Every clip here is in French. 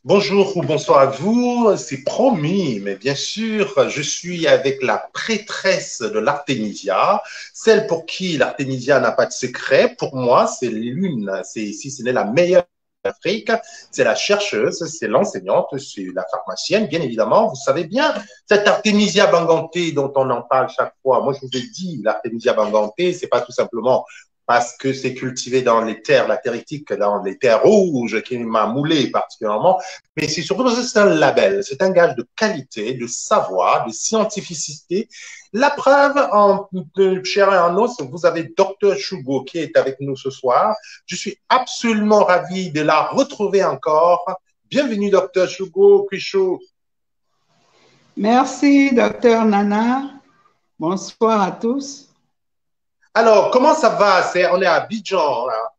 Bonjour ou bonsoir à vous, c'est promis, mais bien sûr, je suis avec la prêtresse de l'Artémisia, celle pour qui l'Artémisia n'a pas de secret. Pour moi, c'est l'une, c'est si ce n'est la meilleure d'Afrique, c'est la chercheuse, c'est l'enseignante, c'est la pharmacienne, bien évidemment. Vous savez bien, cette Artémisia bangantée dont on en parle chaque fois, moi je vous ai dit, l'Artémisia bangantée, c'est pas tout simplement parce que c'est cultivé dans les terres latéritiques, dans les terres rouges, qui m'a moulé particulièrement, mais c'est surtout parce que c'est un label, c'est un gage de qualité, de savoir, de scientificité. La preuve, en chair et en os, vous avez Dr Chougo qui est avec nous ce soir. Je suis absolument ravi de la retrouver encore. Bienvenue, Dr Chougo Kwisho. Merci, docteur Nana. Bonsoir à tous. Alors, comment ça va? On est à Abidjan, là.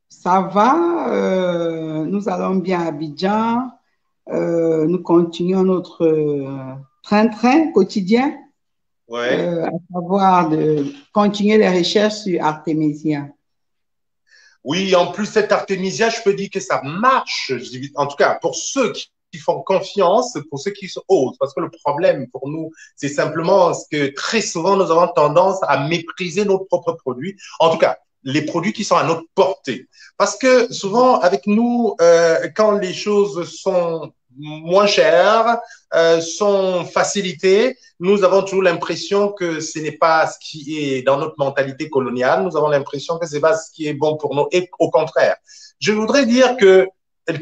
Ça va, nous allons bien à Abidjan. Nous continuons notre train-train quotidien, Ouais. à savoir de continuer les recherches sur Artémisia. Oui, en plus, cette Artémisia, je peux dire que ça marche. En tout cas, pour ceux qui font confiance, pour ceux qui osent. Parce que le problème pour nous, c'est simplement que très souvent, nous avons tendance à mépriser nos propres produits. En tout cas, les produits qui sont à notre portée. Parce que souvent, avec nous, quand les choses sont moins chères, sont facilitées, nous avons toujours l'impression que ce n'est pas ce qui est dans notre mentalité coloniale. Nous avons l'impression que ce n'est pas ce qui est bon pour nous. Et au contraire, je voudrais dire que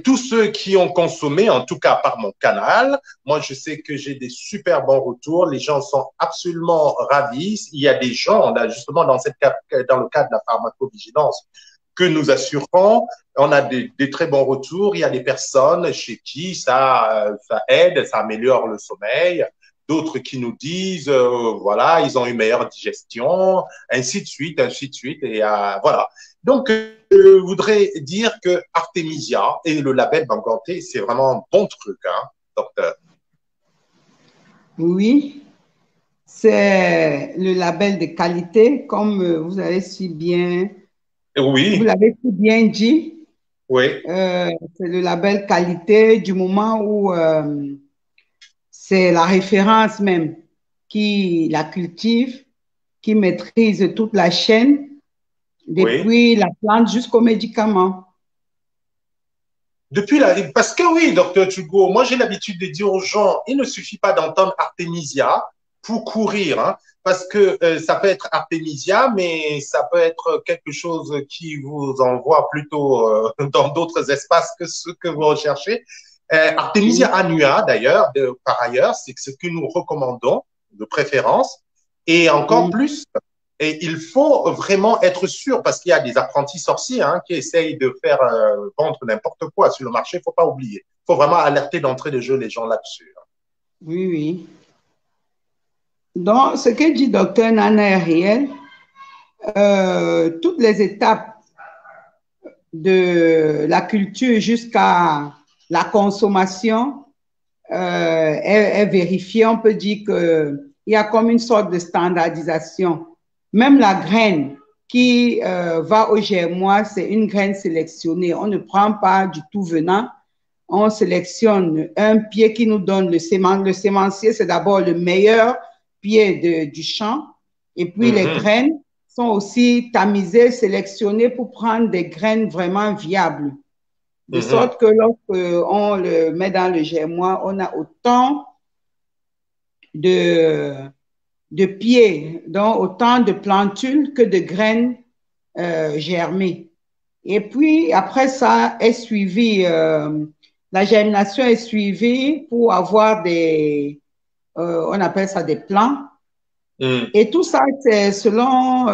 tous ceux qui ont consommé, en tout cas par mon canal, moi je sais que j'ai des super bons retours. Les gens sont absolument ravis. Il y a des gens, là, justement, dans le cadre de la pharmacovigilance, que nous assurons, on a des très bons retours. Il y a des personnes chez qui ça aide, ça améliore le sommeil. D'autres qui nous disent, voilà, ils ont une meilleure digestion, ainsi de suite, ainsi de suite. Et voilà. Donc, je voudrais dire que Artemisia et le label Banganté, c'est vraiment un bon truc, hein, docteur. Oui, c'est le label de qualité, comme vous Oui, l'avez si bien dit. oui. C'est le label qualité du moment où c'est la référence même qui la cultive, qui maîtrise toute la chaîne, Oui. depuis la plante jusqu'au médicament. Parce que oui, docteur Tugo, moi j'ai l'habitude de dire aux gens, il ne suffit pas d'entendre Artemisia pour courir, hein, parce que ça peut être Artemisia, mais ça peut être quelque chose qui vous envoie plutôt dans d'autres espaces que ce que vous recherchez. Artemisia Oui. annua, d'ailleurs, par ailleurs, c'est ce que nous recommandons de préférence, et encore Mm. plus et il faut vraiment être sûr, parce qu'il y a des apprentis sorciers hein, qui essayent de faire vendre n'importe quoi sur le marché, il ne faut pas oublier. Il faut vraiment alerter d'entrée de jeu les gens là-dessus. Oui, oui. Donc, ce que dit docteur Nana est réel. Toutes les étapes de la culture jusqu'à la consommation est vérifiée. On peut dire qu'il y a comme une sorte de standardisation. Même la graine qui va au germois, c'est une graine sélectionnée. On ne prend pas du tout venant. On sélectionne un pied qui nous donne le sémencier. Le sémencier, c'est d'abord le meilleur pied du champ. Et puis les Mhm, graines sont aussi tamisées, sélectionnées pour prendre des graines vraiment viables. De mhm, sorte que lorsqu'on le met dans le germois, on a autant de, de pieds, donc autant de plantules que de graines germées. Et puis, après ça, est suivi, la germination est suivie pour avoir on appelle ça des plants. mhm, Et tout ça, c'est selon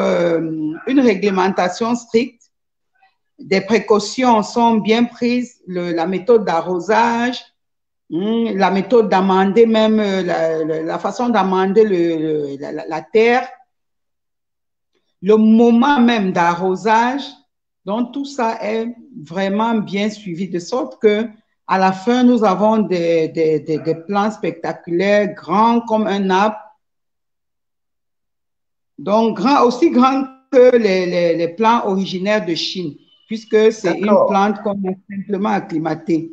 une réglementation stricte. Des précautions sont bien prises, la méthode d'arrosage, la méthode d'amender même, la façon d'amender la terre, le moment même d'arrosage. Donc, tout ça est vraiment bien suivi, de sorte que à la fin, nous avons des plants spectaculaires, grands comme un arbre, donc aussi grands que les plants originaires de Chine. puisque c'est une D'accord. plante qu'on a simplement acclimatée.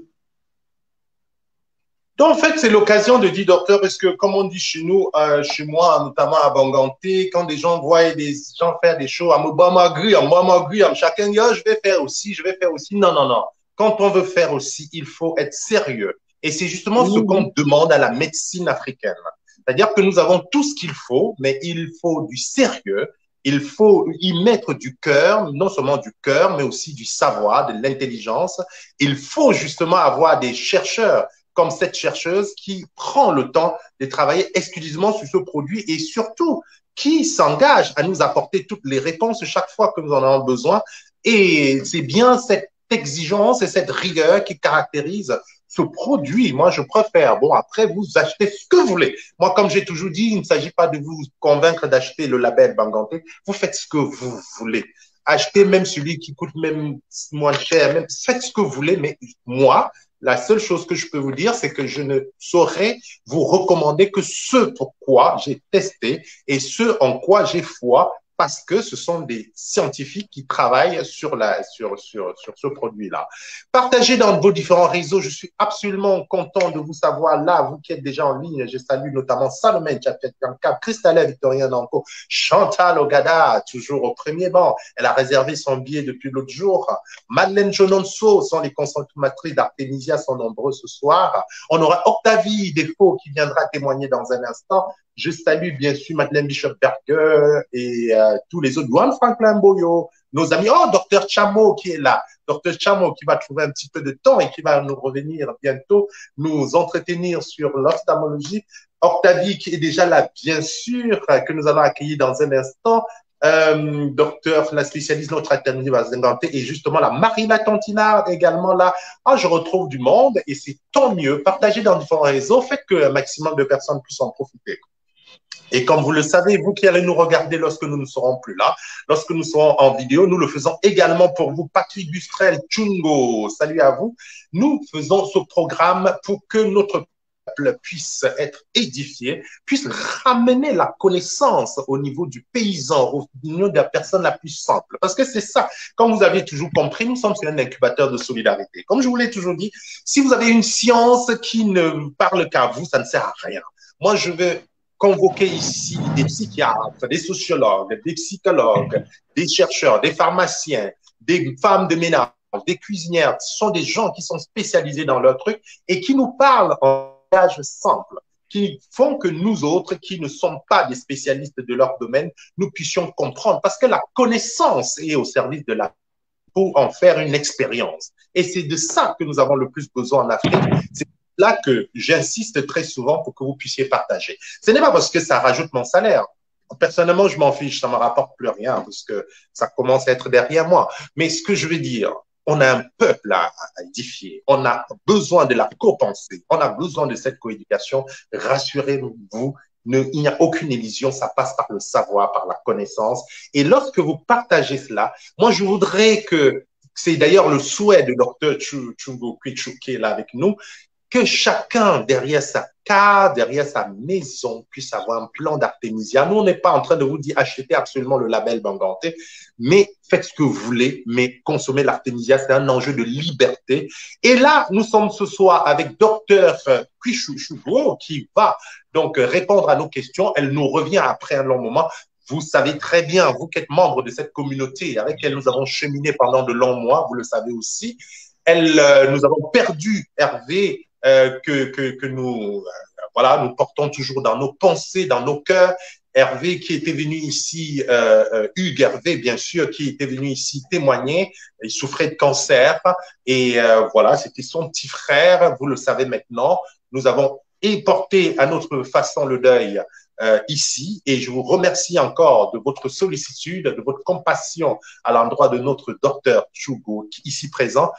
Donc, en fait, c'est l'occasion de dire, docteur, parce que, comme on dit chez nous, chez moi, notamment à Banganté, quand des gens voient des gens faire des shows, à Moubamagri, chacun dit, oh, je vais faire aussi, je vais faire aussi. Non, non, non. Quand on veut faire aussi, il faut être sérieux. Et c'est justement ce qu'on Oui, demande à la médecine africaine. C'est-à-dire que nous avons tout ce qu'il faut, mais il faut du sérieux. Il faut y mettre du cœur, non seulement du cœur, mais aussi du savoir, de l'intelligence. Il faut justement avoir des chercheurs comme cette chercheuse qui prend le temps de travailler exclusivement sur ce produit et surtout qui s'engage à nous apporter toutes les réponses chaque fois que nous en avons besoin. Et c'est bien cette exigence et cette rigueur qui caractérise ce produit. Moi, je préfère. Bon, après, vous achetez ce que vous voulez. Moi, comme j'ai toujours dit, il ne s'agit pas de vous convaincre d'acheter le label Banganté. Vous faites ce que vous voulez. Achetez même celui qui coûte même moins cher. Même, faites ce que vous voulez. Mais moi, la seule chose que je peux vous dire, c'est que je ne saurais vous recommander que ce pourquoi j'ai testé et ce en quoi j'ai foi, parce que ce sont des scientifiques qui travaillent sur ce produit-là. Partagez dans vos différents réseaux. Je suis absolument content de vous savoir là, vous qui êtes déjà en ligne. Je salue notamment Salomé Tchapetkanka, Christelle Victorien Nanko, Chantal Ogada, toujours au premier banc. Elle a réservé son billet depuis l'autre jour. Madeleine Jononso sont les consommatrices d'Artemisia, sont nombreux ce soir. On aura Octavie Défaut qui viendra témoigner dans un instant. Je salue bien sûr Madeleine Bishop-Berger et tous les autres. Juan Franklin Boyo, nos amis. Oh, Docteur Chamo qui est là. Docteur Chamo qui va trouver un petit peu de temps et qui va nous revenir bientôt, nous entretenir sur l'ophtalmologie. Octavie qui est déjà là, bien sûr, que nous allons accueillir dans un instant. Docteur, la spécialiste, notre alternative va s'inventer, et justement la Marina Tantina également là. Ah, je retrouve du monde et c'est tant mieux. Partagez dans différents réseaux, faites qu'un maximum de personnes puissent en profiter. Et comme vous le savez, vous qui allez nous regarder lorsque nous ne serons plus là, lorsque nous serons en vidéo, nous le faisons également pour vous. Patrick Bustrel, Chungo, salut à vous. Nous faisons ce programme pour que notre peuple puisse être édifié, puisse ramener la connaissance au niveau du paysan, au niveau de la personne la plus simple. Parce que c'est ça, comme vous avez toujours compris, nous sommes sur un incubateur de solidarité. Comme je vous l'ai toujours dit, si vous avez une science qui ne parle qu'à vous, ça ne sert à rien. Moi, je veux convoquer ici des psychiatres, des sociologues, des psychologues, des chercheurs, des pharmaciens, des femmes de ménage, des cuisinières. Ce sont des gens qui sont spécialisés dans leur truc et qui nous parlent en langage simple, qui font que nous autres, qui ne sommes pas des spécialistes de leur domaine, nous puissions comprendre. Parce que la connaissance est au service de la pour en faire une expérience. Et c'est de ça que nous avons le plus besoin en Afrique. C'est là que j'insiste très souvent pour que vous puissiez partager. Ce n'est pas parce que ça rajoute mon salaire. Personnellement, je m'en fiche, ça ne me rapporte plus rien parce que ça commence à être derrière moi. Mais ce que je veux dire, on a un peuple à édifier. On a besoin de la co-pensée. On a besoin de cette coéducation. Rassurez-vous, il n'y a aucune illusion, ça passe par le savoir, par la connaissance. Et lorsque vous partagez cela, moi, je voudrais que, c'est d'ailleurs le souhait de Dr. Chungo Kwichu qui est là avec nous, que chacun, derrière sa case, derrière sa maison, puisse avoir un plan d'Artemisia. Nous, on n'est pas en train de vous dire achetez absolument le label Banganté, mais faites ce que vous voulez, mais consommez l'Artemisia, c'est un enjeu de liberté. Et là, nous sommes ce soir avec Dr. Kwichu qui va donc répondre à nos questions. Elle nous revient après un long moment. Vous savez très bien, vous qui êtes membre de cette communauté avec laquelle nous avons cheminé pendant de longs mois, vous le savez aussi. Nous avons perdu Hervé, que nous, voilà, nous portons toujours dans nos pensées, dans nos cœurs. Hervé qui était venu ici, Hugues Hervé, bien sûr, qui était venu ici témoigner. Il souffrait de cancer et voilà, c'était son petit frère, vous le savez maintenant. Nous avons porté à notre façon le deuil ici et je vous remercie encore de votre sollicitude, de votre compassion à l'endroit de notre docteur Chungo ici présent.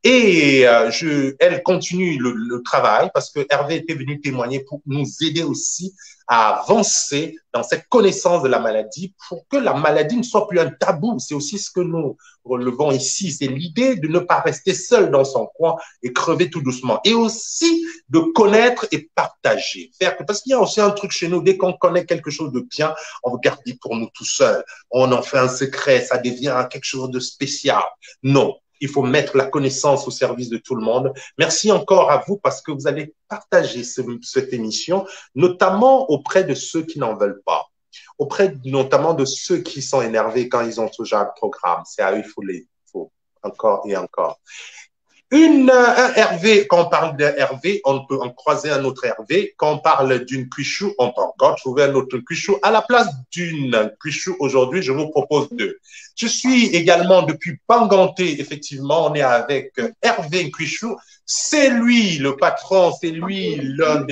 Et elle continue le travail parce que Hervé était venu témoigner pour nous aider aussi à avancer dans cette connaissance de la maladie pour que la maladie ne soit plus un tabou. C'est aussi ce que nous relevons ici. C'est l'idée de ne pas rester seul dans son coin et crever tout doucement. Et aussi de connaître et partager. Parce qu'il y a aussi un truc chez nous, dès qu'on connaît quelque chose de bien, on le garde pour nous tout seuls. On en fait un secret, ça devient quelque chose de spécial. Non, il faut mettre la connaissance au service de tout le monde. Merci encore à vous parce que vous allez partager cette émission, notamment auprès de ceux qui n'en veulent pas, auprès notamment de ceux qui sont énervés quand ils ont ce genre de programme. C'est à eux, il faut encore et encore. Un Hervé, quand on parle d'un Hervé, on peut en croiser un autre Hervé. Quand on parle d'une Cuichou, on peut encore trouver un autre Cuichou. À la place d'une Cuichou, aujourd'hui, je vous propose deux. Je suis également depuis Panganté, effectivement, on est avec Hervé Cuichou. C'est lui le patron, c'est lui l'une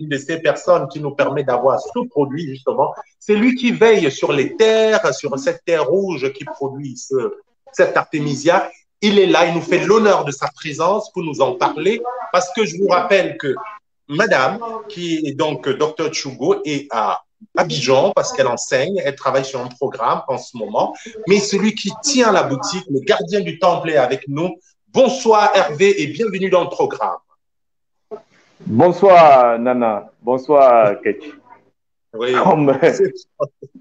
de ces personnes qui nous permet d'avoir ce produit, justement. C'est lui qui veille sur les terres, sur cette terre rouge qui produit cet artémisia. Il est là, il nous fait l'honneur de sa présence pour nous en parler, parce que je vous rappelle que madame, qui est donc Dr Tchougo, est à Abidjan, parce qu'elle enseigne, elle travaille sur un programme en ce moment, mais celui qui tient la boutique, le gardien du temple est avec nous. Bonsoir Hervé et bienvenue dans le programme. Bonsoir Nana, bonsoir Ketch. Oui.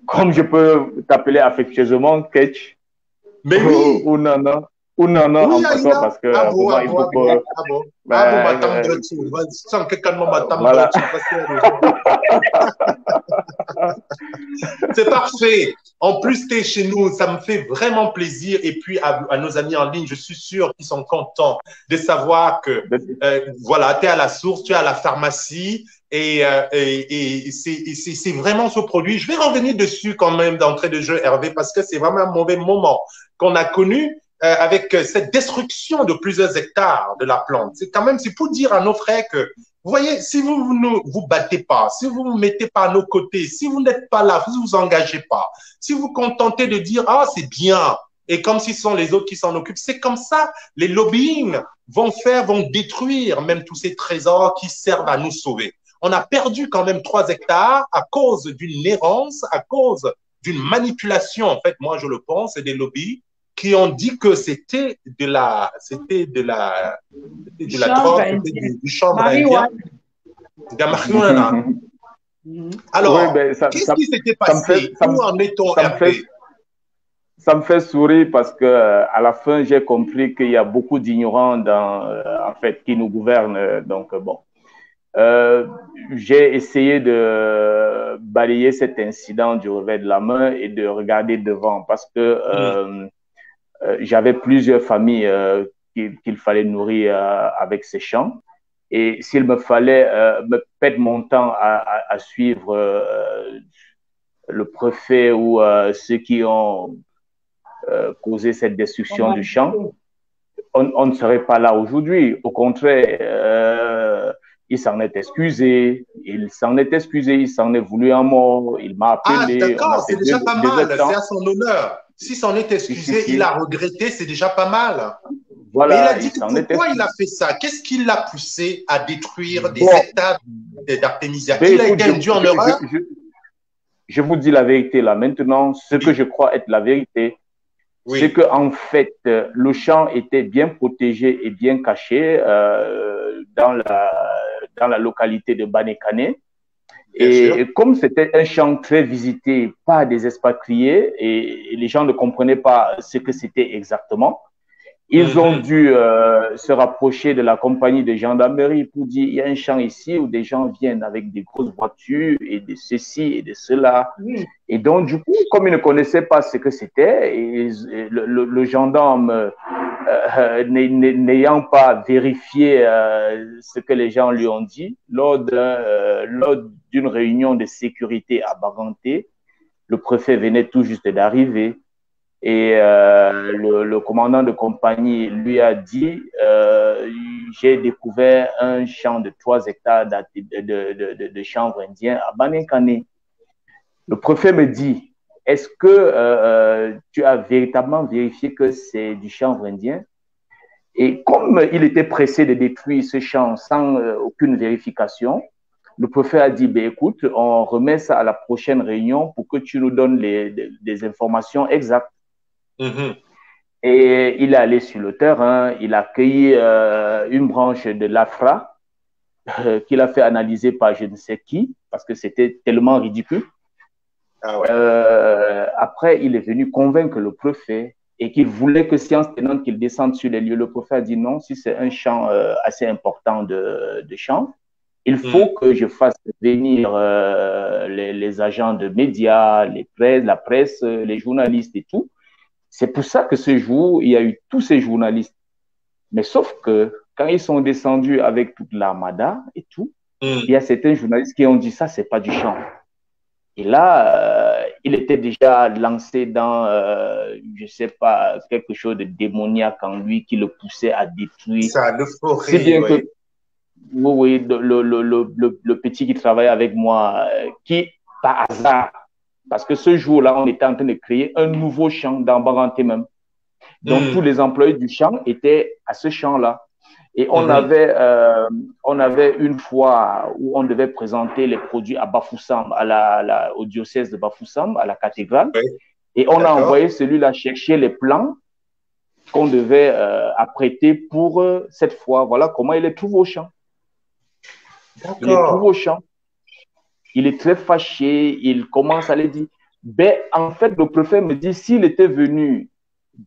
Comme je peux t'appeler affectueusement Ketch. Mais oui. Ou Nana. Ou Nana en passant parce que il faut que... C'est parfait. En plus, tu es chez nous, ça me fait vraiment plaisir. Et puis, à nos amis en ligne, je suis sûr qu'ils sont contents de savoir que, voilà, tu es à la source, tu es à la pharmacie et c'est vraiment ce produit. Je vais revenir dessus quand même d'entrée de jeu, Hervé, parce que c'est vraiment un mauvais moment qu'on a connu. Avec cette destruction de plusieurs hectares de la plante. C'est pour dire à nos frères que, vous voyez, si vous ne vous battez pas, si vous vous mettez pas à nos côtés, si vous n'êtes pas là, vous vous engagez pas, si vous vous contentez de dire, ah, c'est bien, et comme si ce sont les autres qui s'en occupent, c'est comme ça, les lobbying vont détruire même tous ces trésors qui servent à nous sauver. On a perdu quand même 3 hectares à cause d'une errance, à cause d'une manipulation, en fait, moi je le pense, et des lobbies qui ont dit que c'était de la drogue, c'était du chanvre indien, de la marijuana. Alors, oui, qu'est-ce qui s'était passé? Où en est-on, Hervé? Ça me fait sourire parce que à la fin, j'ai compris qu'il y a beaucoup d'ignorants en fait, qui nous gouvernent. Donc, bon. J'ai essayé de balayer cet incident du revers de la main et de regarder devant parce que j'avais plusieurs familles qu'il fallait nourrir avec ces champs. Et s'il me fallait me perdre mon temps à suivre le préfet ou ceux qui ont causé cette destruction du champ, on ne serait pas là aujourd'hui. Au contraire, il s'en est excusé, il s'en est voulu en mort, il m'a appelé. Ah, d'accord, c'est déjà pas mal, c'est à son honneur. Si s'en est excusé, il a regretté, c'est déjà pas mal. Voilà, mais il a dit pourquoi il a fait ça. Qu'est-ce qui l'a poussé à détruire des hectares d'artémisia? Il a été induit en erreur? Je vous dis la vérité là. Maintenant, ce que je crois être la vérité, c'est qu'en fait, le champ était bien protégé et bien caché dans la localité de Banekane. Et comme c'était un champ très visité par des expatriés et les gens ne comprenaient pas ce que c'était exactement, ils ont dû se rapprocher de la compagnie de gendarmerie pour dire il y a un champ ici où des gens viennent avec des grosses voitures et de ceci et de cela. Et donc, du coup, comme ils ne connaissaient pas ce que c'était, le gendarme n'ayant pas vérifié ce que les gens lui ont dit, lors d'une réunion de sécurité à Baganté, le préfet venait tout juste d'arriver et le commandant de compagnie lui a dit j'ai découvert un champ de 3 hectares de chanvre indien à Banekane. Le préfet me dit, est-ce que tu as véritablement vérifié que c'est du chanvre indien? Et comme il était pressé de détruire ce champ sans aucune vérification, le préfet a dit, ben, écoute, on remet ça à la prochaine réunion pour que tu nous donnes des informations exactes. Et il est allé sur le terrain, il a accueilli une branche de l'AFRA qu'il a fait analyser par je ne sais qui, parce que c'était tellement ridicule. Ah ouais. Après, il est venu convaincre le préfet et qu'il voulait que séance tenante qu'il descende sur les lieux. Le préfet a dit non, si c'est un champ assez important de champ, il faut que je fasse venir les agents de médias, la presse, les journalistes et tout. C'est pour ça que ce jour, il y a eu tous ces journalistes. Mais sauf que quand ils sont descendus avec toute l'armada et tout, il y a certains journalistes qui ont dit ça, c'est pas du chant. Et là, il était déjà lancé dans, je sais pas, quelque chose de démoniaque en lui qui le poussait à détruire. Ça, l'euphorie, c'est bien oui. Que, oui, le petit qui travaille avec moi, qui, par hasard, parce que ce jour-là, on était en train de créer un nouveau champ dans Baranté même. Donc, tous les employés du champ étaient à ce champ-là. Et on avait une fois où on devait présenter les produits à Bafoussam, au diocèse de Bafoussam, à la cathédrale. Oui. Et on a envoyé celui-là chercher les plans qu'on devait apprêter pour cette fois. Voilà comment il les trouve au champ. Il les trouve au champ. Il est très fâché. Il commence à les dire. Ben, en fait, le préfet me dit, s'il était venu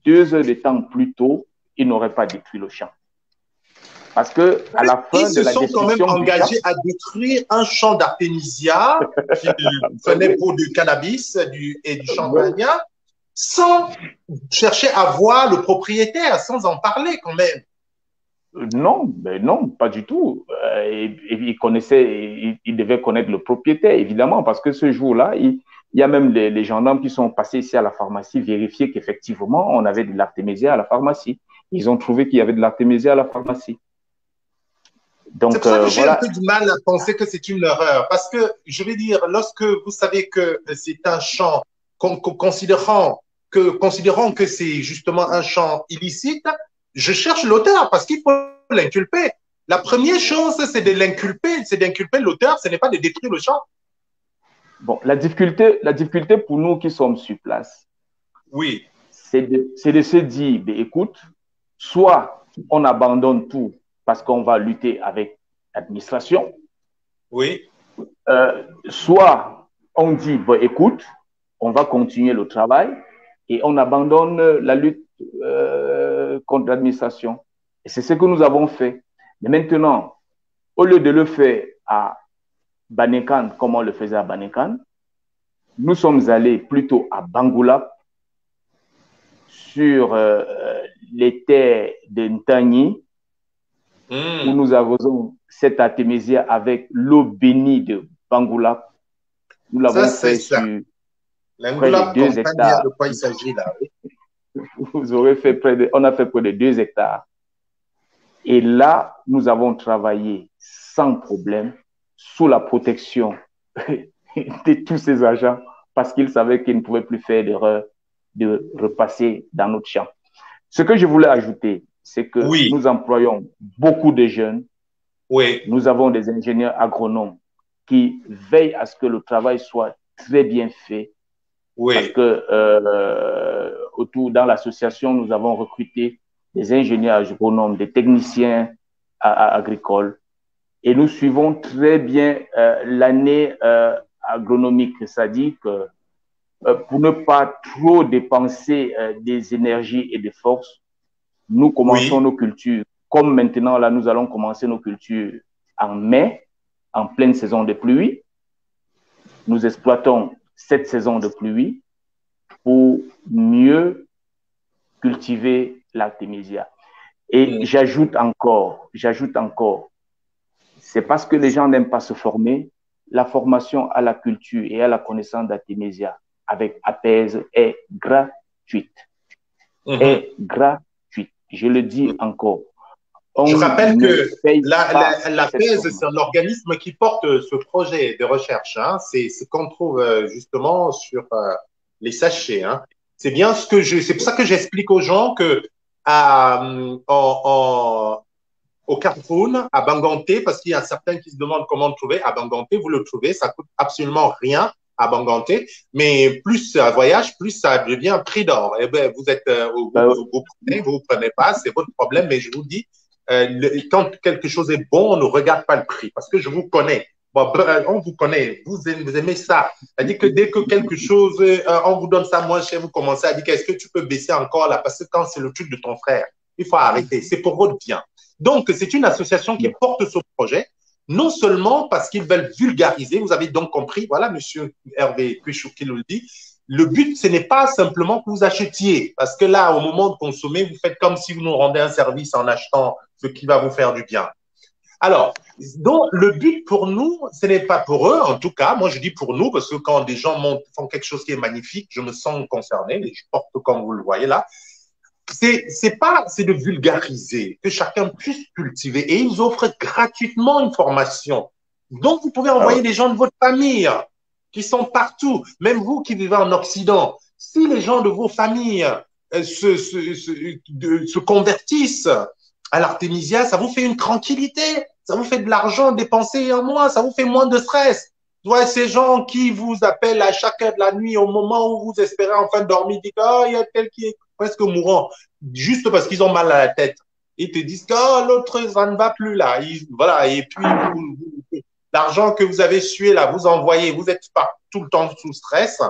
2 heures de temps plus tôt, il n'aurait pas détruit le champ. Parce que à la fin de la destruction, ils se sont quand même engagés à détruire un champ d'artémisia qu'ils prenaient pour du cannabis et du champagne, sans chercher à voir le propriétaire, sans en parler quand même. Non, mais non, pas du tout. Il connaissait, il devait connaître le propriétaire, évidemment, parce que ce jour-là, il y a même les gendarmes qui sont passés ici à la pharmacie vérifier qu'effectivement, on avait de l'artémisia à la pharmacie. Ils ont trouvé qu'il y avait de l'artémisia à la pharmacie. C'est pour ça que j'ai un peu du mal à penser que c'est une erreur. Parce que, je vais dire, lorsque vous savez que c'est un champ, considérant que c'est justement un champ illicite, je cherche l'auteur parce qu'il faut l'inculper. La première chose, c'est de l'inculper, c'est d'inculper l'auteur, ce n'est pas de détruire le champ. Bon, la difficulté pour nous qui sommes sur place, oui, c'est de se dire, ben, écoute, soit on abandonne tout parce qu'on va lutter avec l'administration. Oui. Soit on dit, bon, écoute, on va continuer le travail et on abandonne la lutte contre l'administration. Et c'est ce que nous avons fait. Mais maintenant, au lieu de le faire à Banekan, comme on le faisait à Banekan, nous sommes allés plutôt à Bangoulap, sur les terres de Ntagni, où nous avons cette artémisia avec l'eau bénie de Bangoulap. Nous l'avons fait sur près de 2 hectares. De quoi il s'agit là, oui. On a fait près de 2 hectares. Et là, nous avons travaillé sans problème, sous la protection de tous ces agents, parce qu'ils savaient qu'ils ne pouvaient plus faire l'erreur de repasser dans notre champ. Ce que je voulais ajouter, c'est que nous employons beaucoup de jeunes. Oui. Nous avons des ingénieurs agronomes qui veillent à ce que le travail soit très bien fait. Oui. Parce que autour, dans l'association, nous avons recruté des ingénieurs agronomes, des techniciens agricoles. Et nous suivons très bien l'année agronomique, c'est-à-dire que pour ne pas trop dépenser des énergies et des forces, nous commençons nos cultures. Comme maintenant, là, nous allons commencer nos cultures en mai, en pleine saison de pluie. Nous exploitons cette saison de pluie pour mieux cultiver l'artémisia. Et j'ajoute encore, c'est parce que les gens n'aiment pas se former, la formation à la culture et à la connaissance d'artémisia avec APES est gratuite. Est gratuite. Je le dis encore. Je rappelle que l'APES, c'est un organisme qui porte ce projet de recherche. Hein. C'est ce qu'on trouve justement sur les sachets. Hein. C'est bien c'est pour ça que j'explique aux gens que au Cameroun, à Banganté, parce qu'il y a certains qui se demandent comment le trouver, à Banganté, vous le trouvez, ça coûte absolument rien à Banganté, mais plus ça voyage, plus ça devient prix d'or. Eh ben, vous êtes, vous prenez pas, c'est votre problème, mais je vous dis, quand quelque chose est bon, on ne regarde pas le prix. Parce que je vous connais. Bon, on vous connaît, vous aimez ça. C'est-à-dire que dès que quelque chose, on vous donne ça moins cher, vous commencez à dire est-ce que tu peux baisser encore là? Parce que quand c'est le truc de ton frère, il faut arrêter. C'est pour votre bien. Donc, c'est une association qui porte ce projet, non seulement parce qu'ils veulent vulgariser, vous avez donc compris, voilà, monsieur Hervé Péchou qui nous le dit, le but, ce n'est pas simplement que vous achetiez, parce que là, au moment de consommer, vous faites comme si vous nous rendez un service en achetant ce qui va vous faire du bien. Alors, donc, le but pour nous, ce n'est pas pour eux, en tout cas, moi je dis pour nous, parce que quand des gens font quelque chose qui est magnifique, je me sens concerné, et je porte comme vous le voyez là, c'est de vulgariser, que chacun puisse cultiver, et ils offrent gratuitement une formation. Donc, vous pouvez envoyer des gens de votre famille qui sont partout, même vous qui vivez en Occident. Si les gens de vos familles se convertissent à l'artémisia, ça vous fait une tranquillité, ça vous fait de l'argent dépensé en moins, ça vous fait moins de stress. Ouais, ces gens qui vous appellent à chaque heure de la nuit au moment où vous espérez enfin dormir, disent oh, il y a tel qui est presque mourant, juste parce qu'ils ont mal à la tête. Ils te disent oh, l'autre, ça ne va plus là. Voilà, et puis l'argent que vous avez sué là, vous envoyez, vous êtes pas tout le temps sous stress.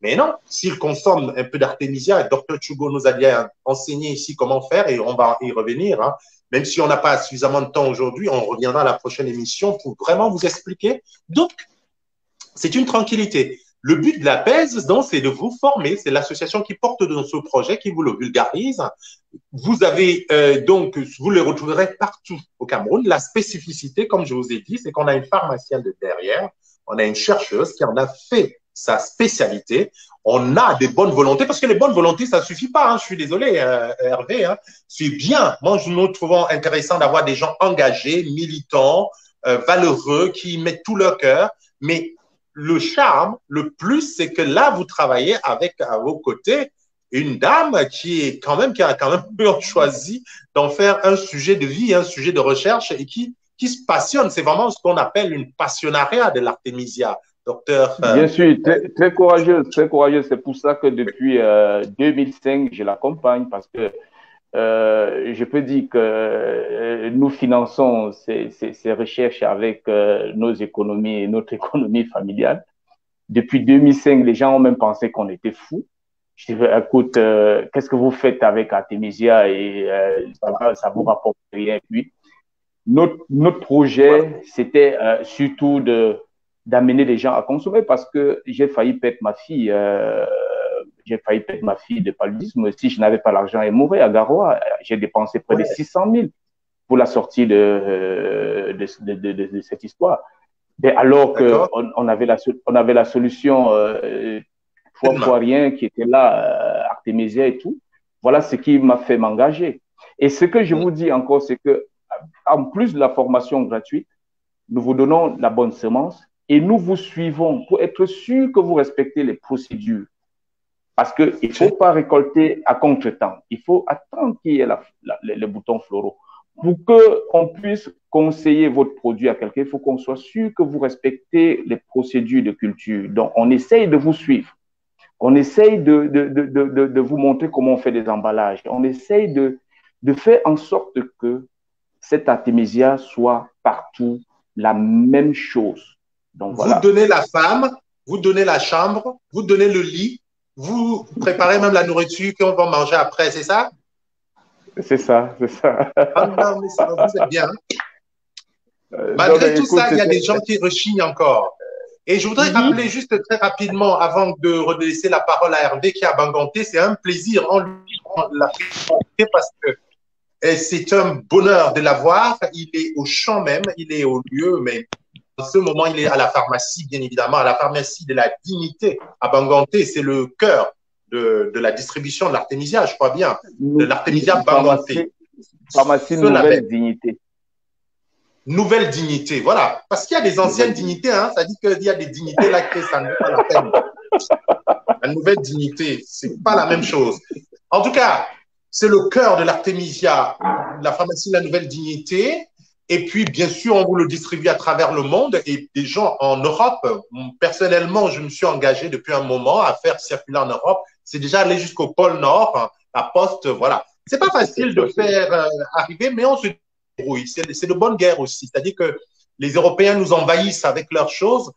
Mais non, s'ils consomment un peu d'artémisia, Dr Chugo nous a bien enseigné ici comment faire et on va y revenir. Hein. Même si on n'a pas suffisamment de temps aujourd'hui, on reviendra à la prochaine émission pour vraiment vous expliquer. Donc, c'est une tranquillité. Le but de la PES, donc, c'est de vous former. C'est l'association qui porte dans ce projet, qui vous le vulgarise. Vous avez donc, vous le retrouverez partout au Cameroun. La spécificité, comme je vous ai dit, c'est qu'on a une pharmacienne de derrière, on a une chercheuse qui en a fait sa spécialité. On a des bonnes volontés, parce que les bonnes volontés, ça ne suffit pas. Hein, je suis désolé, Hervé. Hein, c'est bien. Moi, nous trouvons intéressant d'avoir des gens engagés, militants, valeureux, qui mettent tout leur cœur. Mais le charme, le plus, c'est que là, vous travaillez avec à vos côtés une dame qui a quand même choisi d'en faire un sujet de vie, un sujet de recherche et qui se passionne. C'est vraiment ce qu'on appelle une passionnariat de l'artémisia. Docteur. Bien sûr, très courageuse, très courageuse. C'est pour ça que depuis 2005, je l'accompagne parce que je peux dire que nous finançons ces recherches avec nos économies et notre économie familiale. Depuis 2005, les gens ont même pensé qu'on était fous. Je dis, écoute, qu'est-ce que vous faites avec Artémisia et ça vous rapporte rien. Puis, notre projet, c'était surtout d'amener les gens à consommer parce que j'ai failli perdre ma fille. De paludisme. Si je n'avais pas l'argent, elle mourrait à Garoua. J'ai dépensé près de 600 000 pour la sortie de cette histoire. Mais alors qu'on avait la solution fois rien qui était là, Artémisia et tout. Voilà ce qui m'a fait m'engager. Et ce que je vous dis encore, c'est que en plus de la formation gratuite, nous vous donnons la bonne semence et nous vous suivons pour être sûr que vous respectez les procédures. Parce qu'il ne faut pas récolter à contre-temps. Il faut attendre qu'il y ait les boutons floraux. Pour qu'on puisse conseiller votre produit à quelqu'un, il faut qu'on soit sûr que vous respectez les procédures de culture. Donc, on essaye de vous suivre. On essaye de vous montrer comment on fait des emballages. On essaye de faire en sorte que cette artémisia soit partout la même chose. Donc, voilà. Vous donnez la femme, vous donnez la chambre, vous donnez le lit, vous préparez même la nourriture qu'on va manger après, c'est ça? C'est ça, c'est ça. Ah non, mais ça, vous êtes bien. Malgré tout ça, il y a des gens qui rechignent encore. Et je voudrais rappeler juste très rapidement, avant de redesser la parole à Hervé qui a Banganté, c'est un plaisir en lui la présenter parce que c'est un bonheur de l'avoir. Il est au champ même, il est au lieu, mais en ce moment, il est à la pharmacie, bien évidemment, à la pharmacie de la dignité à Banganté. C'est le cœur de la distribution de l'artémisia, je crois bien, de l'artémisia Banganté. Pharmacie Nouvelle Dignité. Nouvelle dignité, voilà. Parce qu'il y a des anciennes dignités, hein, ça dit qu'il y a des dignités là que ça ne vaut pas la peine. La nouvelle dignité, c'est pas la même chose. En tout cas, c'est le cœur de l'artémisia, la pharmacie de la nouvelle dignité. Et puis, bien sûr, on vous le distribue à travers le monde et des gens en Europe. Personnellement, je me suis engagé depuis un moment à faire circuler en Europe. C'est déjà allé jusqu'au pôle Nord, la poste, voilà. C'est pas facile de faire arriver, mais on se débrouillent. C'est de bonne guerre aussi. C'est-à-dire que les Européens nous envahissent avec leurs choses.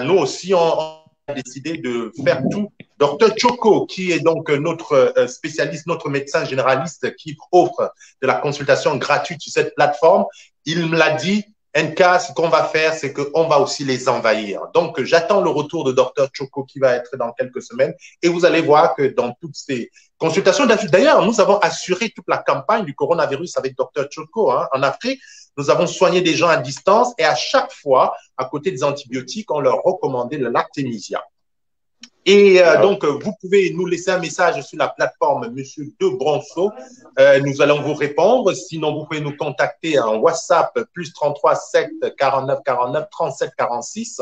Nous aussi, on a décidé de faire tout. Docteur Choco, qui est donc notre spécialiste, notre médecin généraliste qui offre de la consultation gratuite sur cette plateforme, il me l'a dit, NK, ce qu'on va faire, c'est qu'on va aussi les envahir. Donc, j'attends le retour de Docteur Choco qui va être dans quelques semaines et vous allez voir que dans toutes ces consultations, d'ailleurs, nous avons assuré toute la campagne du coronavirus avec Docteur Choco en Afrique. Nous avons soigné des gens à distance et à chaque fois, à côté des antibiotiques, on leur recommandait le lactémisia. Et donc, vous pouvez nous laisser un message sur la plateforme Monsieur De Bronceau. Nous allons vous répondre. Sinon, vous pouvez nous contacter en WhatsApp, plus 33 7 49 49 37 46.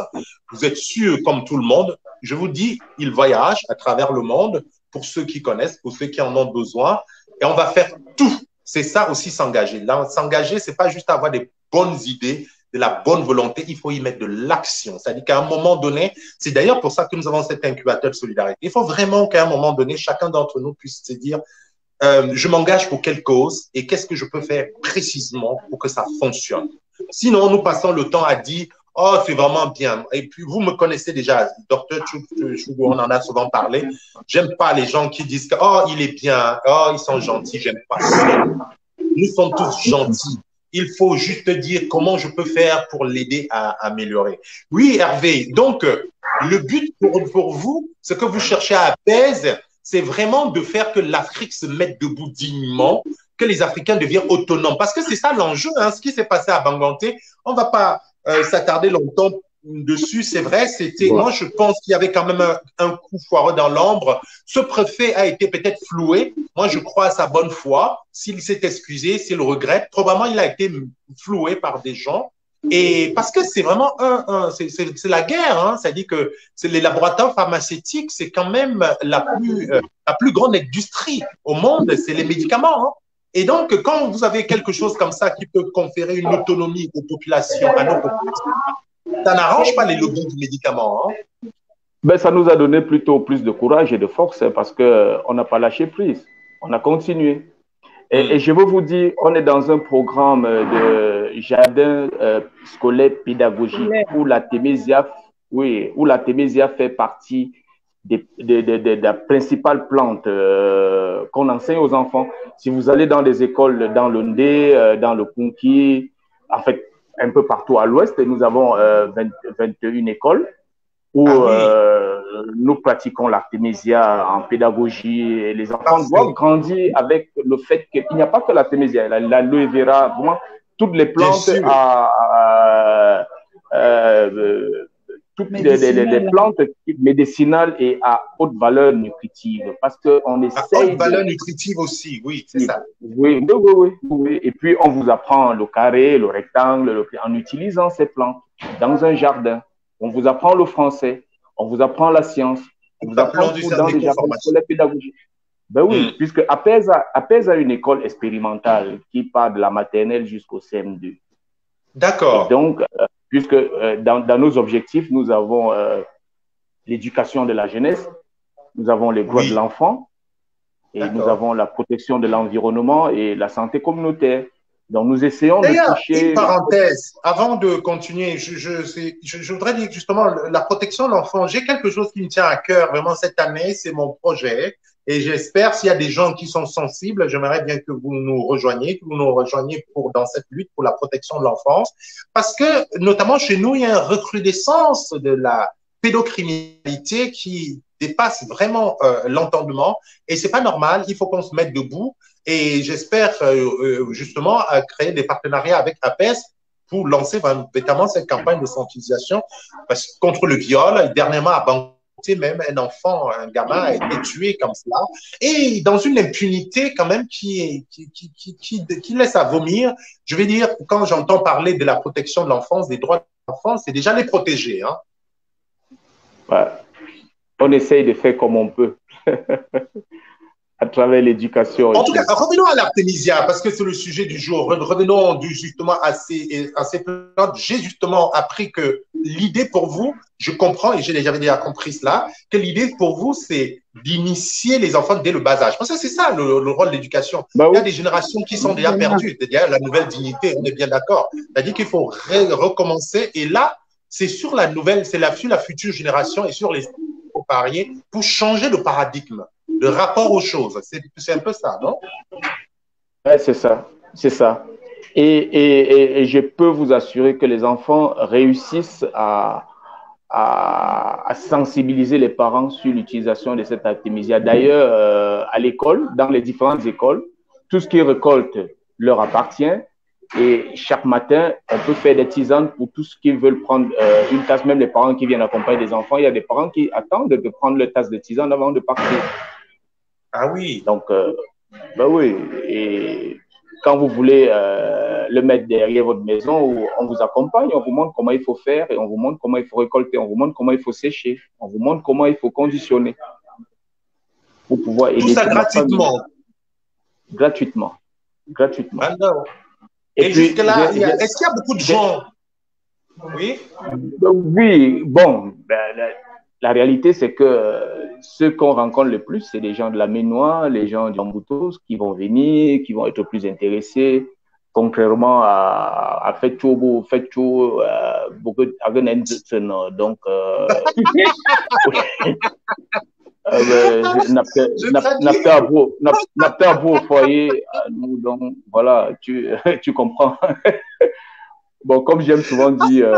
Vous êtes sûr, comme tout le monde. Je vous dis, il voyage à travers le monde pour ceux qui connaissent, pour ceux qui en ont besoin. Et on va faire tout. C'est ça aussi s'engager. Là, s'engager, c'est pas juste avoir des bonnes idées, de la bonne volonté, il faut y mettre de l'action. C'est-à-dire qu'à un moment donné, c'est d'ailleurs pour ça que nous avons cet incubateur de solidarité. Il faut vraiment qu'à un moment donné, chacun d'entre nous puisse se dire, je m'engage pour quelle cause et qu'est-ce que je peux faire précisément pour que ça fonctionne. Sinon, nous passons le temps à dire, oh, c'est vraiment bien. Et puis, vous me connaissez déjà, Docteur Chougou, on en a souvent parlé. J'aime pas les gens qui disent que, oh, il est bien, oh, ils sont gentils, j'aime pas ça. Nous sommes tous gentils. Il faut juste dire comment je peux faire pour l'aider à améliorer. Oui, Hervé. Donc, le but pour vous, ce que vous cherchez à apaiser, c'est vraiment de faire que l'Afrique se mette debout dignement, que les Africains deviennent autonomes. Parce que c'est ça l'enjeu, ce qui s'est passé à Banganté. On ne va pas s'attarder longtemps dessus, c'est vrai. Moi, je pense qu'il y avait quand même un coup foireux dans l'ombre. Ce préfet a été peut-être floué. Moi, je crois à sa bonne foi. S'il s'est excusé, s'il regrette, probablement il a été floué par des gens. Et parce que c'est vraiment c'est la guerre. C'est-à-dire que les laboratoires pharmaceutiques, c'est quand même la plus grande industrie au monde. C'est les médicaments. Et donc, quand vous avez quelque chose comme ça qui peut conférer une autonomie aux populations, à nos populations, ça n'arrange pas les lobbies du médicament. Ben, ça nous a donné plutôt plus de courage et de force parce qu'on n'a pas lâché prise. On a continué. Et je veux vous dire, on est dans un programme de jardin scolaire pédagogique où la Témésia fait partie de la principale plante qu'on enseigne aux enfants. Si vous allez dans les écoles dans le Ndé, dans le Kunki, en fait, un peu partout à l'ouest, nous avons 21 écoles où nous pratiquons l'artémisia en pédagogie et les enfants doivent grandir avec le fait qu'il n'y a pas que l'artémisia, l'aloe vera, vraiment toutes les plantes toutes les plantes médicinales et à haute valeur nutritive parce qu'on essaye. À haute valeur nutritive aussi, oui, c'est ça. Oui. Et puis, on vous apprend le carré, le rectangle, en utilisant ces plantes dans un jardin. On vous apprend le français, on vous apprend la science, on vous apprend tout dans les jardins scolaires pédagogiques. Ben oui, puisque APES a une école expérimentale qui part de la maternelle jusqu'au CM2. D'accord. Et donc, puisque dans nos objectifs, nous avons l'éducation de la jeunesse, nous avons les droits de l'enfant et nous avons la protection de l'environnement et la santé communautaire. Donc, nous essayons de toucher… Une parenthèse, avant de continuer, je voudrais dire justement la protection de l'enfant. J'ai quelque chose qui me tient à cœur vraiment cette année, c'est mon projet. Et j'espère, s'il y a des gens qui sont sensibles, j'aimerais bien que vous nous rejoigniez, dans cette lutte pour la protection de l'enfance. Parce que, notamment chez nous, il y a une recrudescence de la pédocriminalité qui dépasse vraiment l'entendement. Et c'est pas normal, il faut qu'on se mette debout. Et j'espère justement créer des partenariats avec APES pour lancer notamment cette campagne de sensibilisation contre le viol. Dernièrement, à Bangkok, même un enfant, un gamin a été tué comme cela, et dans une impunité quand même qui laisse à vomir. Je vais dire, quand j'entends parler de la protection de l'enfance, des droits de l'enfance, c'est déjà les protéger. Ouais. On essaye de faire comme on peut. à travers l'éducation. En tout cas, revenons à l'artémisia, parce que c'est le sujet du jour. Revenons justement à ces plantes. J'ai justement appris que l'idée pour vous, je comprends, et j'avais déjà compris cela, que l'idée pour vous, c'est d'initier les enfants dès le bas âge. Parce que c'est ça le rôle de l'éducation. Bah Il y a oui. des générations qui sont déjà perdues. C'est-à-dire la nouvelle dignité, on est bien d'accord. C'est-à-dire qu'il faut recommencer. Et là, c'est sur la nouvelle, c'est sur la future génération et sur les parier pour changer le paradigme, le rapport aux choses. C'est un peu ça, non? Ouais, c'est ça, c'est ça. Et je peux vous assurer que les enfants réussissent à sensibiliser les parents sur l'utilisation de cette artémisia. D'ailleurs, à l'école, dans les différentes écoles, tout ce qu'ils récoltent leur appartient. Et chaque matin, on peut faire des tisanes pour tous ceux qui veulent prendre une tasse, même les parents qui viennent accompagner des enfants. Il y a des parents qui attendent de prendre leur tasse de tisane avant de partir. Ah oui. Donc, ben oui. Et quand vous voulez le mettre derrière votre maison, on vous accompagne, on vous montre comment il faut faire et on vous montre comment il faut récolter, on vous montre comment il faut sécher, on vous montre comment il faut conditionner pour pouvoir aider. Tout ça gratuitement. Gratuitement. Gratuitement. Ah non. Et jusque-là, est-ce qu'il y a beaucoup de gens? Oui. Oui, bon, la réalité, c'est que ceux qu'on rencontre le plus, c'est les gens de la Ménois, les gens du Mboutos qui vont venir, qui vont être plus intéressés, contrairement à Fetcho, beaucoup de donc, n'a beau au foyer, donc voilà, tu comprends. Bon, comme j'aime souvent dire,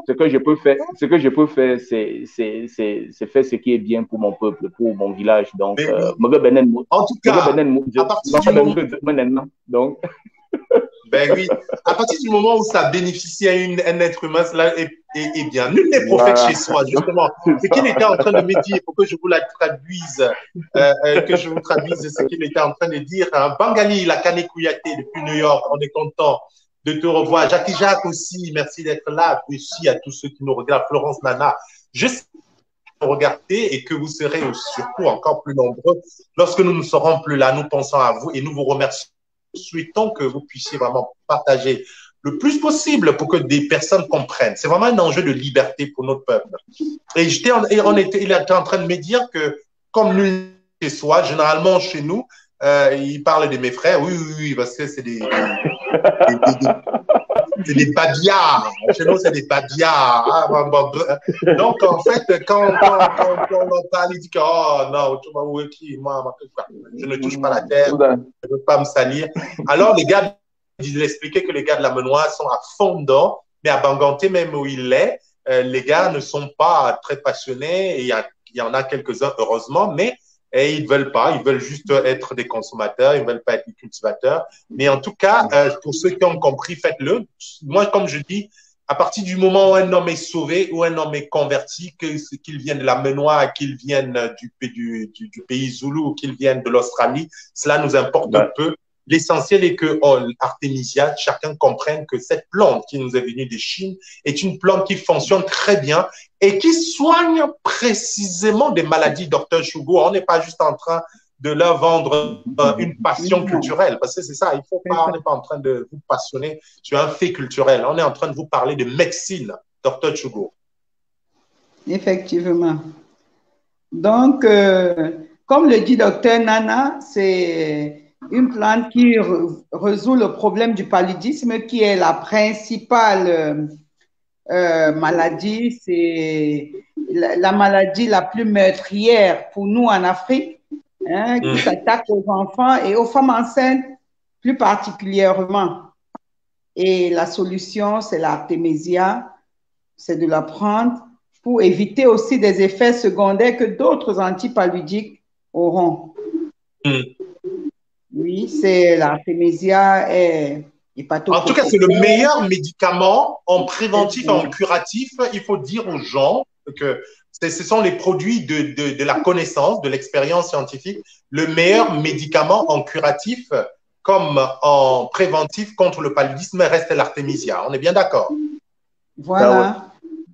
ce que je peux faire, c'est faire ce qui est bien pour mon peuple, pour mon village. Donc, en tout cas, à partir du moment... Donc, ben oui, à partir du moment où ça bénéficie à un être humain, cela est bien. Nul n'est prophète chez soi, justement. Ce qu'il était en train de me dire, pour que je vous la traduise, ce qu'il était en train de dire. Bangali, la Kane Kouyaté depuis New York, on est content de te revoir. Jackie Jacques aussi, merci d'être là. Aussi à tous ceux qui nous regardent, Florence Nana. Je sais que vous regardez et que vous serez surtout encore plus nombreux lorsque nous ne serons plus là. Nous pensons à vous et nous vous remercions. Souhaitons que vous puissiez vraiment partager le plus possible pour que des personnes comprennent. C'est vraiment un enjeu de liberté pour notre peuple. Et il était en train de me dire que, comme nul chez soi, généralement chez nous, il parle de mes frères. Oui, parce que c'est des babillards. Chez nous, c'est des babillards. Donc, en fait, quand on en parle, il dit que, oh non, moi, je ne touche pas la terre, je ne veux pas me salir. Alors, les gars, il expliquait que les gars de la Menoise sont à fond dedans, mais à Banganté, même où il est, les gars ne sont pas très passionnés. Et il y en a quelques-uns, heureusement, mais ils ne veulent pas. Ils veulent juste être des consommateurs. Ils ne veulent pas être des cultivateurs. Mais en tout cas, pour ceux qui ont compris, faites-le. Moi, comme je dis, à partir du moment où un homme est sauvé, où un homme est converti, qu'il vienne de la Menois, qu'il vienne du pays Zoulou, ou qu'il vienne de l'Australie, cela nous importe peu. L'essentiel est que Artémisia, chacun comprenne que cette plante qui nous est venue de Chine est une plante qui fonctionne très bien et qui soigne précisément des maladies. Docteur Chougo, on n'est pas juste en train de leur vendre une passion culturelle, parce que c'est ça, il faut pas, on n'est pas en train de vous passionner sur un fait culturel, on est en train de vous parler de médecine, Docteur Chougo. Effectivement. Donc, comme le dit Docteur Nana, c'est une plante qui résout le problème du paludisme, qui est la principale maladie, c'est la maladie la plus meurtrière pour nous en Afrique, hein, qui s'attaque aux enfants et aux femmes enceintes plus particulièrement. Et la solution, c'est l'artémisia, c'est de la prendre pour éviter aussi des effets secondaires que d'autres antipaludiques auront. Oui, c'est l'artémisia est hépatoprotecteur. En tout cas, c'est le meilleur médicament en préventif et en curatif. Il faut dire aux gens que ce sont les produits de la connaissance, de l'expérience scientifique. Le meilleur médicament en curatif comme en préventif contre le paludisme reste l'artémisia. On est bien d'accord? Voilà.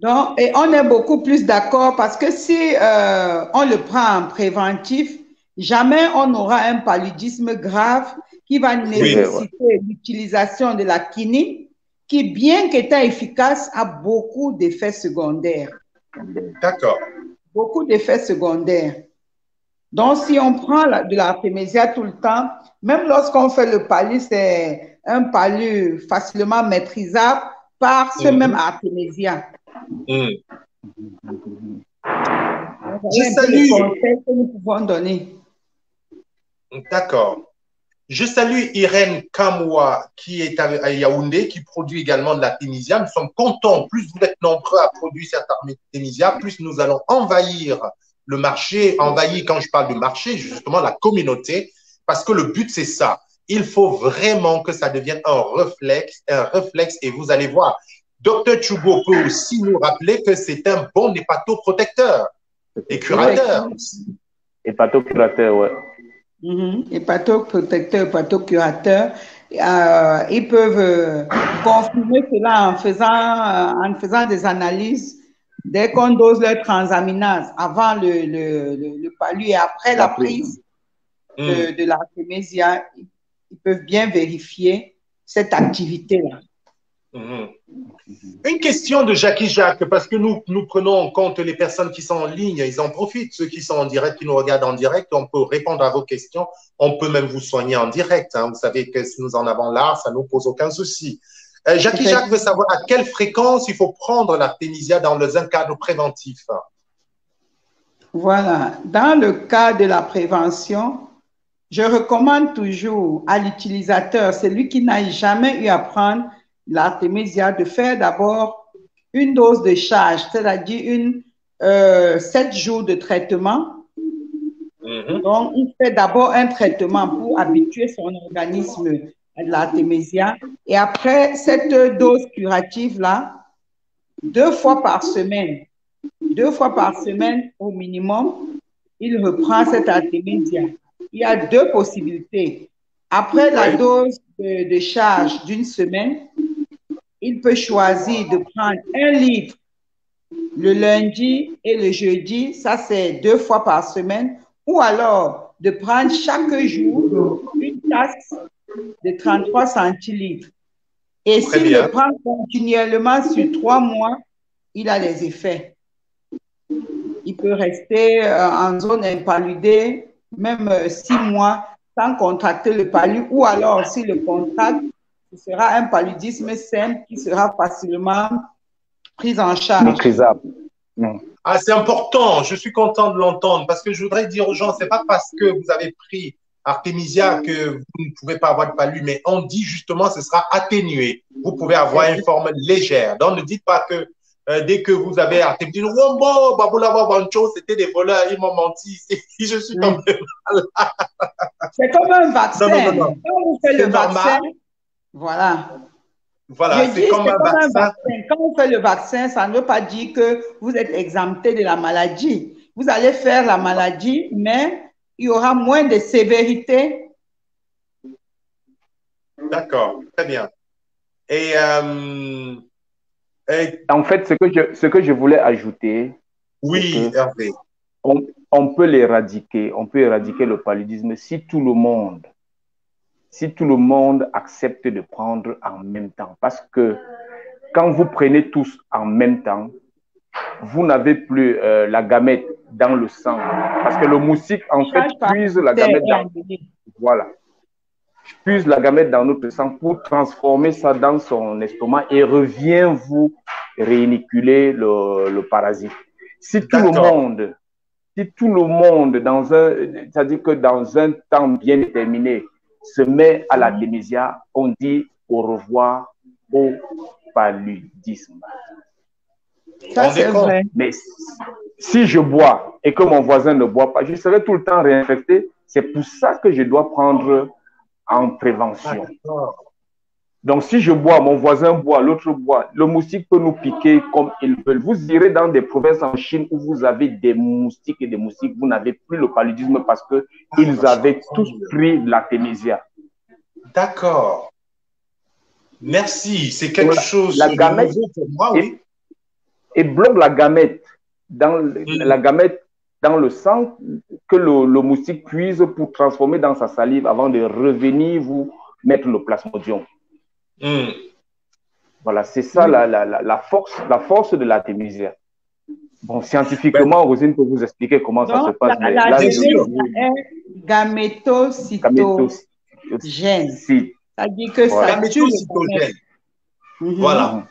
Donc, et on est beaucoup plus d'accord parce que si on le prend en préventif, jamais on aura un paludisme grave qui va nécessiter l'utilisation de la quinine, qui, bien qu'étant efficace, a beaucoup d'effets secondaires. D'accord. Beaucoup d'effets secondaires. Donc, si on prend de l'artémisia tout le temps, même lorsqu'on fait le palu, c'est un palu facilement maîtrisable par ce même artémisia. Je salue. Conseils que nous pouvons donner. D'accord. Je salue Irène Kamwa qui est à Yaoundé, qui produit également de l'artémisia. Nous sommes contents. Plus vous êtes nombreux à produire cette artémisia, plus nous allons envahir le marché. Envahir, quand je parle de marché, justement la communauté, parce que le but, c'est ça. Il faut vraiment que ça devienne un réflexe, et vous allez voir. Dr Tchougo peut aussi nous rappeler que c'est un bon hépatoprotecteur et curateur. Hépatocurateur, ouais. Hépatoprotecteur, hépatocurateur. Ils peuvent confirmer cela en faisant des analyses dès qu'on dose leur transaminase avant le palu et après la prise de l'artémisia. Ils peuvent bien vérifier cette activité-là. Une question de Jackie Jacques, parce que nous prenons en compte les personnes qui sont en ligne, ils en profitent, ceux qui sont en direct, qui nous regardent en direct, on peut répondre à vos questions, on peut même vous soigner en direct. Hein. Vous savez que si nous en avons l'art, ça ne nous pose aucun souci. Jackie Jacques veut savoir à quelle fréquence il faut prendre l'artémisia dans un cadre préventif. Voilà. Dans le cas de la prévention, je recommande toujours à l'utilisateur, celui qui n'a jamais eu à prendre l'artémisia, de faire d'abord une dose de charge, c'est-à-dire 7 jours de traitement. Donc, il fait d'abord un traitement pour habituer son organisme à l'artémisia. Et après cette dose curative-là, 2 fois par semaine au minimum, il reprend cette artémisia. Il y a 2 possibilités. Après la dose de charge d'une semaine, il peut choisir de prendre 1 litre le lundi et le jeudi, ça c'est 2 fois par semaine, ou alors de prendre chaque jour une tasse de 33 centilitres. Et s'il le prend continuellement sur 3 mois, il a les effets. Il peut rester en zone impaludée, même 6 mois, sans contracter le palu, ou alors s'il le contracte, ce sera un paludisme simple qui sera facilement pris en charge. Maîtrisable. Ah, c'est important, je suis content de l'entendre, parce que je voudrais dire aux gens, c'est pas parce que vous avez pris artémisia que vous ne pouvez pas avoir de palu, mais on dit justement ce sera atténué. Vous pouvez avoir une forme légère. Donc ne dites pas que dès que vous avez artémisia, Wombo, Baboulaba, Bancho, c'était des voleurs, ils m'ont menti. Je suis quand même malade. C'est comme un vaccin. Non. Quand vous faites le vaccin, voilà. Voilà, c'est comme un vaccin. Quand on fait le vaccin, ça ne veut pas dire que vous êtes exempté de la maladie. Vous allez faire la maladie, mais il y aura moins de sévérité. D'accord, très bien. Et en fait, ce que je voulais ajouter, oui, Hervé. On peut l'éradiquer, on peut éradiquer le paludisme si tout le monde accepte de prendre en même temps. Parce que quand vous prenez tous en même temps, vous n'avez plus la gamète dans le sang. Parce que le moustique, en fait, puise la gamète puise la gamète dans notre sang pour transformer ça dans son estomac et revient vous réiniculer le parasite. Si tout le monde, c'est-à-dire que dans un temps bien déterminé, se met à l'artémisia, on dit au revoir au paludisme. Ça, c'est vrai. Mais si je bois et que mon voisin ne boit pas, je serai tout le temps réinfecté. C'est pour ça que je dois prendre en prévention. Donc, si je bois, mon voisin boit, l'autre boit, le moustique peut nous piquer comme il veut. Vous irez dans des provinces en Chine où vous avez des moustiques et des moustiques, vous n'avez plus le paludisme parce qu'ils avaient tous pris de l'artémisia. D'accord. Merci. C'est quelque chose de nouveau pour moi, oui. et bloque la gamète dans le sang que le moustique puise pour transformer dans sa salive avant de revenir vous mettre le plasmodium. Voilà, c'est ça la force de l'artémisia. Bon, scientifiquement, Rosine peut vous expliquer comment ça se passe. Gamétocytogène. C'est-à-dire que ça tue le gamète. Voilà.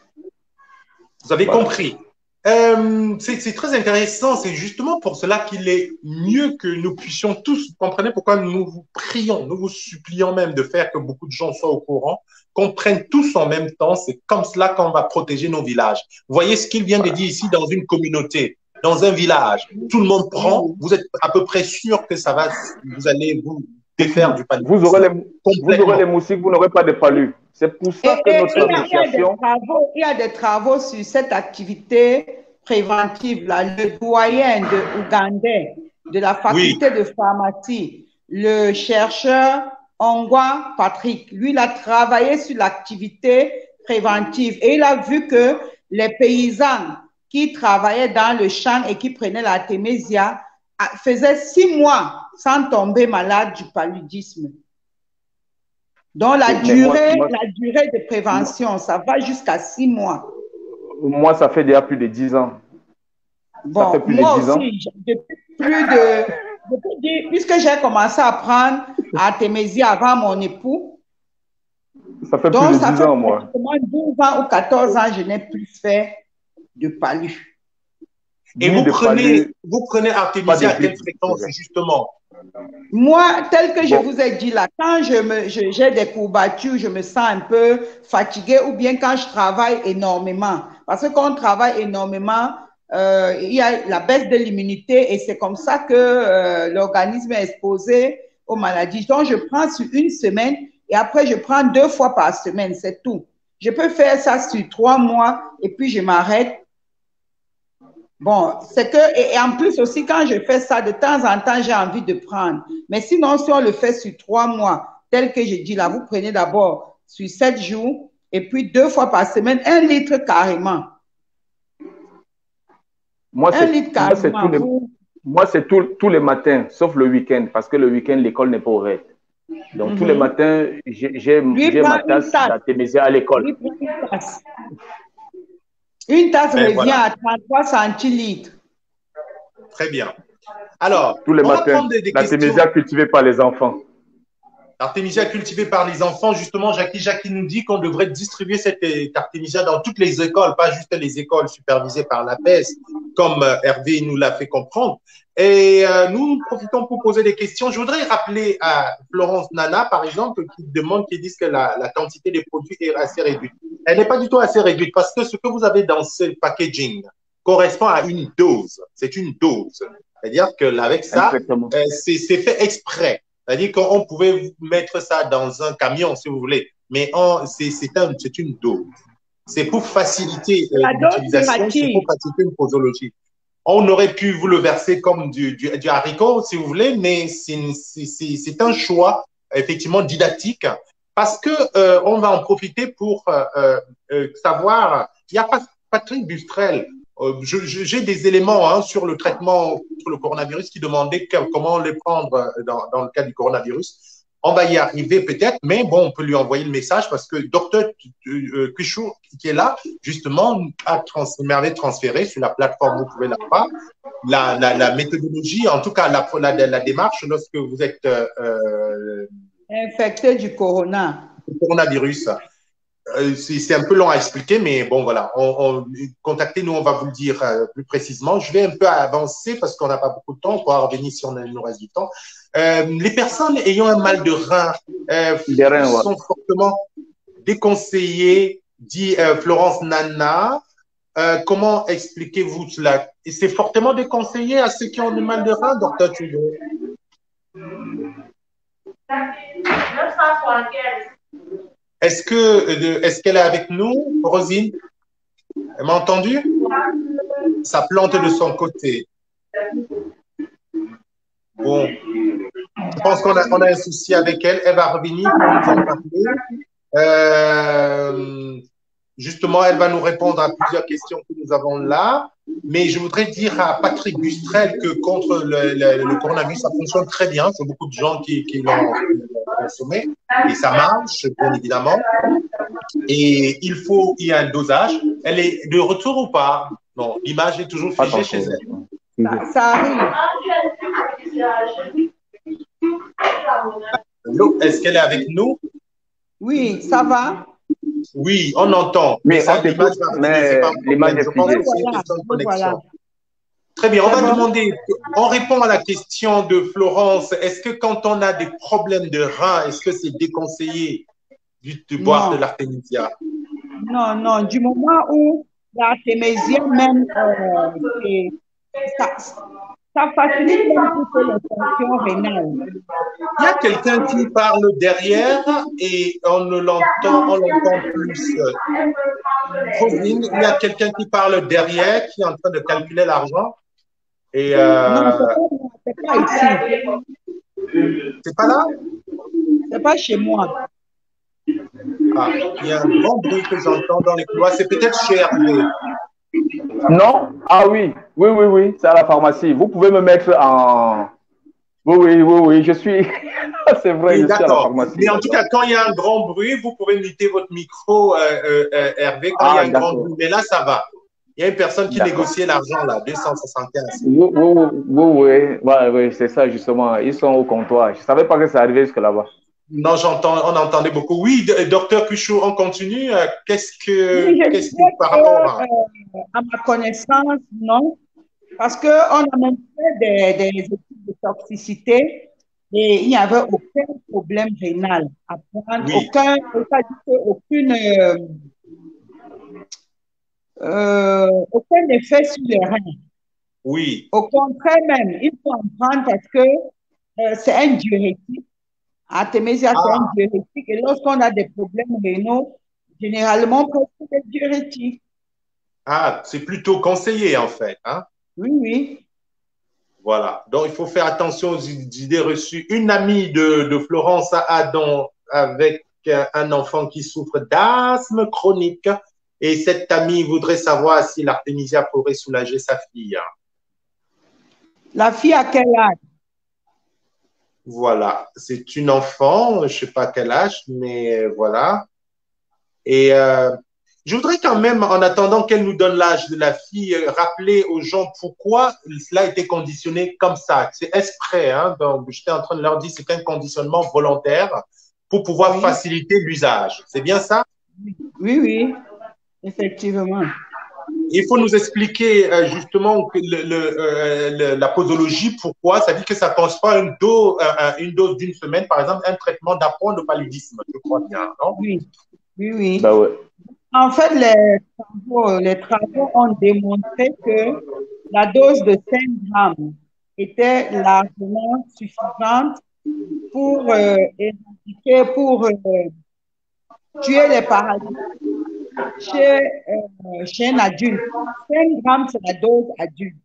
Vous avez compris. C'est très intéressant. C'est justement pour cela qu'il est mieux que nous puissions tous, vous comprenez pourquoi nous vous prions, nous vous supplions même de faire que beaucoup de gens soient au courant, qu'on prenne tous en même temps. C'est comme cela qu'on va protéger nos villages. Vous voyez ce qu'il vient de dire ici dans une communauté, dans un village. Tout le monde prend. Vous êtes à peu près sûr que ça va, vous allez vous défaire du paludisme. Vous aurez les moustiques, vous n'aurez pas de palud. C'est pour ça que notre association... Il y a des travaux sur cette activité préventive. Là. Le doyen de Ougandais de la faculté de pharmacie, le chercheur Ongwa Patrick, lui, il a travaillé sur l'activité préventive et il a vu que les paysans qui travaillaient dans le champ et qui prenaient l'artémisia faisaient 6 mois sans tomber malade du paludisme. Donc, la durée de prévention, ça va jusqu'à 6 mois. Moi, ça fait déjà plus de 10 ans. Bon, ça fait plus moi de 10 aussi, puisque j'ai commencé à prendre artémisia avant mon époux. Ça fait plus de 10 ans, moi. 12 ans ou 14 ans, je n'ai plus fait de palu. Et vous prenez artémisia à quelle fréquence, justement? Moi, tel que je vous ai dit là, quand j'ai des courbatures, je me sens un peu fatiguée ou bien quand je travaille énormément. Parce que quand on travaille énormément, il y a la baisse de l'immunité et c'est comme ça que l'organisme est exposé aux maladies. Donc, je prends sur une semaine et après, je prends 2 fois par semaine, c'est tout. Je peux faire ça sur 3 mois et puis je m'arrête. Bon, c'est que, et en plus aussi, quand je fais ça, de temps en temps, j'ai envie de prendre. Mais sinon, si on le fait sur 3 mois, tel que je dis là, vous prenez d'abord sur 7 jours et puis 2 fois par semaine, 1 litre carrément. Moi, c'est tous les matins, sauf le week-end, parce que le week-end, l'école n'est pas ouverte. Donc, tous les matins, j'ai ma tasse d'artémisia à l'école. Une tasse revient à 33 centilitres. Très bien. Alors, tous les matins, l'artémisia cultivée par les enfants. L'artémisia cultivée par les enfants, justement, Jackie nous dit qu'on devrait distribuer cette artémisia dans toutes les écoles, pas juste les écoles supervisées par l'APES, comme Hervé nous l'a fait comprendre. Et nous profitons pour poser des questions. Je voudrais rappeler à Florence Nana, par exemple, qui dit que la quantité des produits est assez réduite. Elle n'est pas du tout assez réduite parce que ce que vous avez dans ce packaging correspond à une dose. C'est une dose. C'est-à-dire qu'avec ça, c'est fait exprès. C'est-à-dire qu'on pouvait mettre ça dans un camion, si vous voulez, mais c'est une dose. C'est pour faciliter l'utilisation, c'est pour faciliter une posologie. On aurait pu vous le verser comme du haricot, si vous voulez, mais c'est un choix effectivement didactique parce que on va en profiter pour savoir. Il y a Patrick Bustrel. J'ai des éléments sur le traitement sur le coronavirus qui demandaient comment les prendre dans le cas du coronavirus. On va y arriver peut-être, mais bon, on peut lui envoyer le message parce que Dr Kuchou, qui est là, justement, m'avait transféré sur la plateforme, vous pouvez la voir, la méthodologie, en tout cas la démarche lorsque vous êtes infecté du coronavirus. C'est un peu long à expliquer, mais bon, voilà. Contactez-nous, on va vous le dire plus précisément. Je vais un peu avancer parce qu'on n'a pas beaucoup de temps. On pourra revenir si il nous reste du temps. Les personnes ayant un mal de rein sont fortement déconseillées, dit Florence Nana. Comment expliquez-vous cela? Et c'est fortement déconseillé à ceux qui ont du mal de rein, docteur Tudor? Est-ce qu'elle est avec nous, Rosine? Elle m'a entendu? Ça plante de son côté. Bon, je pense qu'on a un souci avec elle. Elle va revenir pour nous en parler. justement, elle va nous répondre à plusieurs questions que nous avons là. Mais je voudrais dire à Patrick Bustrel que contre le coronavirus, ça fonctionne très bien. C'est beaucoup de gens qui l'ont consommé et ça marche, bien évidemment. Et il y a un dosage. Elle est de retour ou pas? Non, l'image est toujours figée chez elle. Ça arrive. Est-ce qu'elle est avec nous? Oui, ça va. Oui, on entend. Mais l'image est figée. C'est une question de connexion. Très bien, on va demander, on répond à la question de Florence. Est-ce que quand on a des problèmes de reins, est-ce que c'est déconseillé de boire de l'artémisia? Non, non, du moment où l'artémisia même, ça facilite un peu les fonctions rénales. Il y a quelqu'un qui parle derrière et on l'entend plus. Rosine, il y a quelqu'un qui parle derrière qui est en train de calculer l'argent. Et non, c'est pas ici. C'est pas là? C'est pas chez moi. Ah, il y a un grand bruit que j'entends dans les couloirs. C'est peut-être chez Hervé. Non? Ah oui, c'est à la pharmacie. Vous pouvez me mettre en... Oui, je suis... C'est vrai, je suis à la pharmacie. Mais en tout cas, quand il y a un grand bruit, vous pouvez muter votre micro, Hervé, quand il y a un grand bruit. Mais là, ça va. Il y a une personne qui négociait l'argent, là, 275. Oui, c'est ça, justement. Ils sont au comptoir. Je ne savais pas que ça arrivait jusque là-bas. Non, on entendait beaucoup. Oui, docteur Cuchot, on continue. Qu'est-ce que par rapport à ma connaissance, non. Parce qu'on a même fait des études de toxicité et il n'y avait aucun problème rénal à prendre, aucun effet sur les reins. Oui. Au contraire même, il faut en prendre parce que c'est un diurétique. Artémisia, c'est un diurétique. Et lorsqu'on a des problèmes rénaux, généralement, c'est des diurétiques. Ah, c'est plutôt conseillé en fait. Hein? Oui. Voilà. Donc, il faut faire attention aux idées reçues. Une amie de Florence avec un enfant qui souffre d'asthme chronique. Et cette amie voudrait savoir si l'artémisia pourrait soulager sa fille. La fille à quel âge? Voilà. C'est une enfant, je ne sais pas quel âge, mais voilà. Et je voudrais quand même, en attendant qu'elle nous donne l'âge de la fille, rappeler aux gens pourquoi cela a été conditionné comme ça. C'est exprès. Hein? Donc, j'étais en train de leur dire que c'est un conditionnement volontaire pour pouvoir faciliter l'usage. C'est bien ça? Oui, effectivement. Il faut nous expliquer justement la posologie, pourquoi. Ça dit que ça correspond à une dose d'une semaine, par exemple, un traitement d'appoint de paludisme, je crois bien, non? Oui. Bah ouais. En fait, les travaux ont démontré que la dose de 5 grammes était largement suffisante pour éradiquer, pour tuer les parasites chez un adulte. 5 grammes, c'est la dose adulte.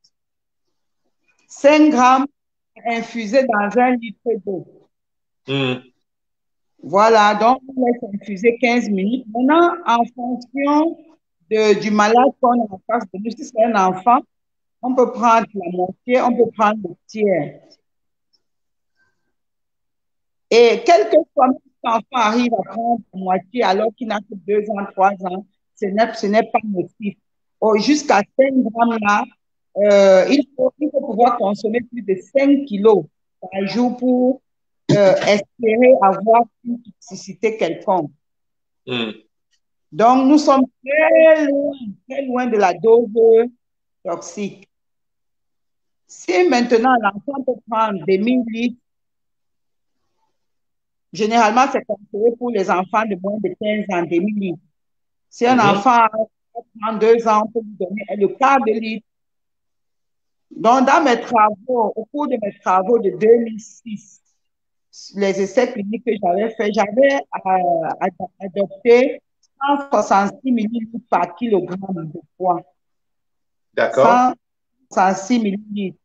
5 grammes infusés dans 1 litre d'eau. Voilà, donc on laisse infuser 15 minutes. Maintenant, en fonction du malade qu'on a en face de nous, si c'est un enfant, on peut prendre la moitié, on peut prendre le tiers. Et quel que soit même si l'enfant arrive à prendre la moitié alors qu'il n'a que 2 ans, 3 ans, ce n'est pas motif. Jusqu'à 5 grammes là, il faut pouvoir consommer plus de 5 kilos par jour pour espérer avoir une toxicité quelconque. Donc, nous sommes très loin de la dose toxique. Si maintenant l'enfant peut prendre des 1000 litres, généralement c'est conseillé pour les enfants de moins de 15 ans, des 1000 litres. Si un enfant a 32 ans, on peut lui donner le quart de litre. Donc, au cours de mes travaux de 2006, les essais cliniques que j'avais faits, j'avais adopté 166 millilitres par kilogramme de poids. D'accord. 166 millilitres.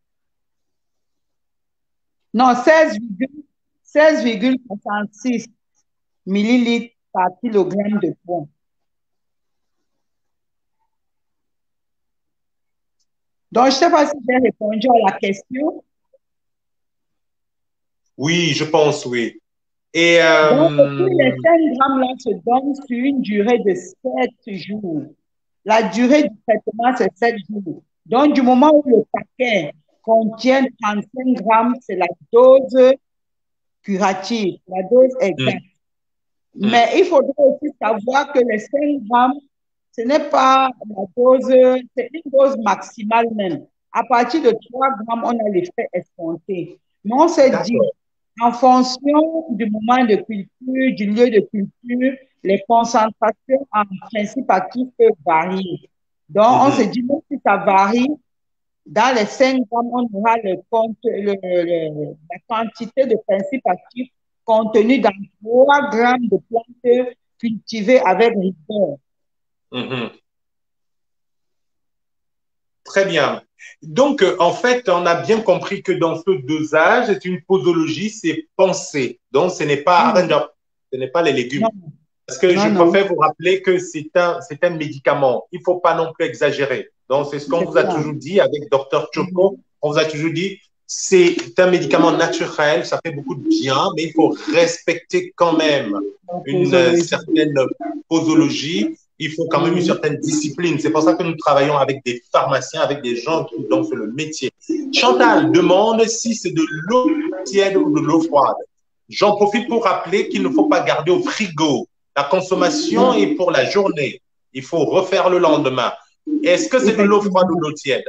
Non, 16,66 millilitres par kilogramme de poids. Donc, je ne sais pas si j'ai répondu à la question. Oui, je pense, oui. Et Donc, les 5 grammes là se donnent sur une durée de 7 jours. La durée du traitement, c'est 7 jours. Donc, du moment où le paquet contient 35 grammes, c'est la dose curative, la dose exacte. Mais il faudrait aussi savoir que les 5 grammes, ce n'est pas la dose, c'est une dose maximale même. À partir de 3 grammes, on a l'effet escompté. Mais on s'est dit, en fonction du moment de culture, du lieu de culture, les concentrations en principe actifs peuvent varier. Donc, on s'est dit, même si ça varie, dans les 5 grammes, on aura la quantité de principes actifs contenus dans 3 grammes de plantes cultivées avec rigueur. Très bien. Donc, en fait, on a bien compris que dans ce dosage, c'est une posologie, c'est pensée. Donc, ce n'est pas ce n'est pas les légumes. Non. Parce que je préfère vous rappeler que c'est un médicament. Il ne faut pas non plus exagérer. Donc, c'est ce qu'on vous a toujours dit avec Dr Choco. On vous a toujours dit, c'est un médicament naturel, ça fait beaucoup de bien, mais il faut respecter quand même une certaine posologie. Il faut quand même une certaine discipline. C'est pour ça que nous travaillons avec des pharmaciens, avec des gens qui dans le métier. Chantal demande si c'est de l'eau tiède ou de l'eau froide. J'en profite pour rappeler qu'il ne faut pas garder au frigo. La consommation est pour la journée. Il faut refaire le lendemain. Est-ce que c'est de l'eau froide ou de l'eau tiède?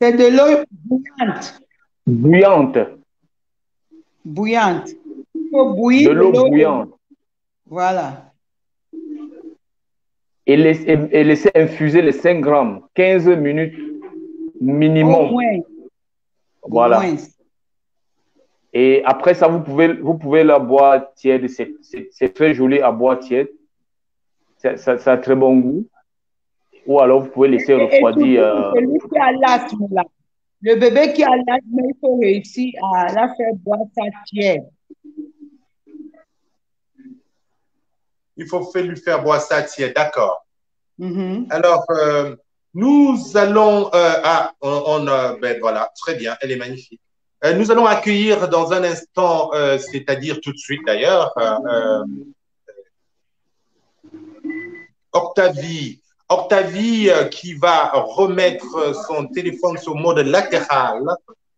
C'est de l'eau bouillante. Bouillante. Bouillante. Il faut bouillir de l'eau bouillante. Voilà. Et laisser infuser les 5 grammes, 15 minutes minimum. Au moins. Voilà. Au moins. Et après ça, vous pouvez la boire tiède. C'est très joli à boire tiède. Ça a très bon goût. Ou alors, vous pouvez laisser refroidir. Celui qui a l'asthme, là. Le bébé qui a l'asthme, il faut réussir à la faire boire ça tiède. Il faut lui faire boire ça tiède, d'accord. Alors, nous allons... ben voilà, très bien, elle est magnifique. Nous allons accueillir dans un instant, c'est-à-dire tout de suite d'ailleurs, Octavie. Octavie qui va remettre son téléphone sur mode latéral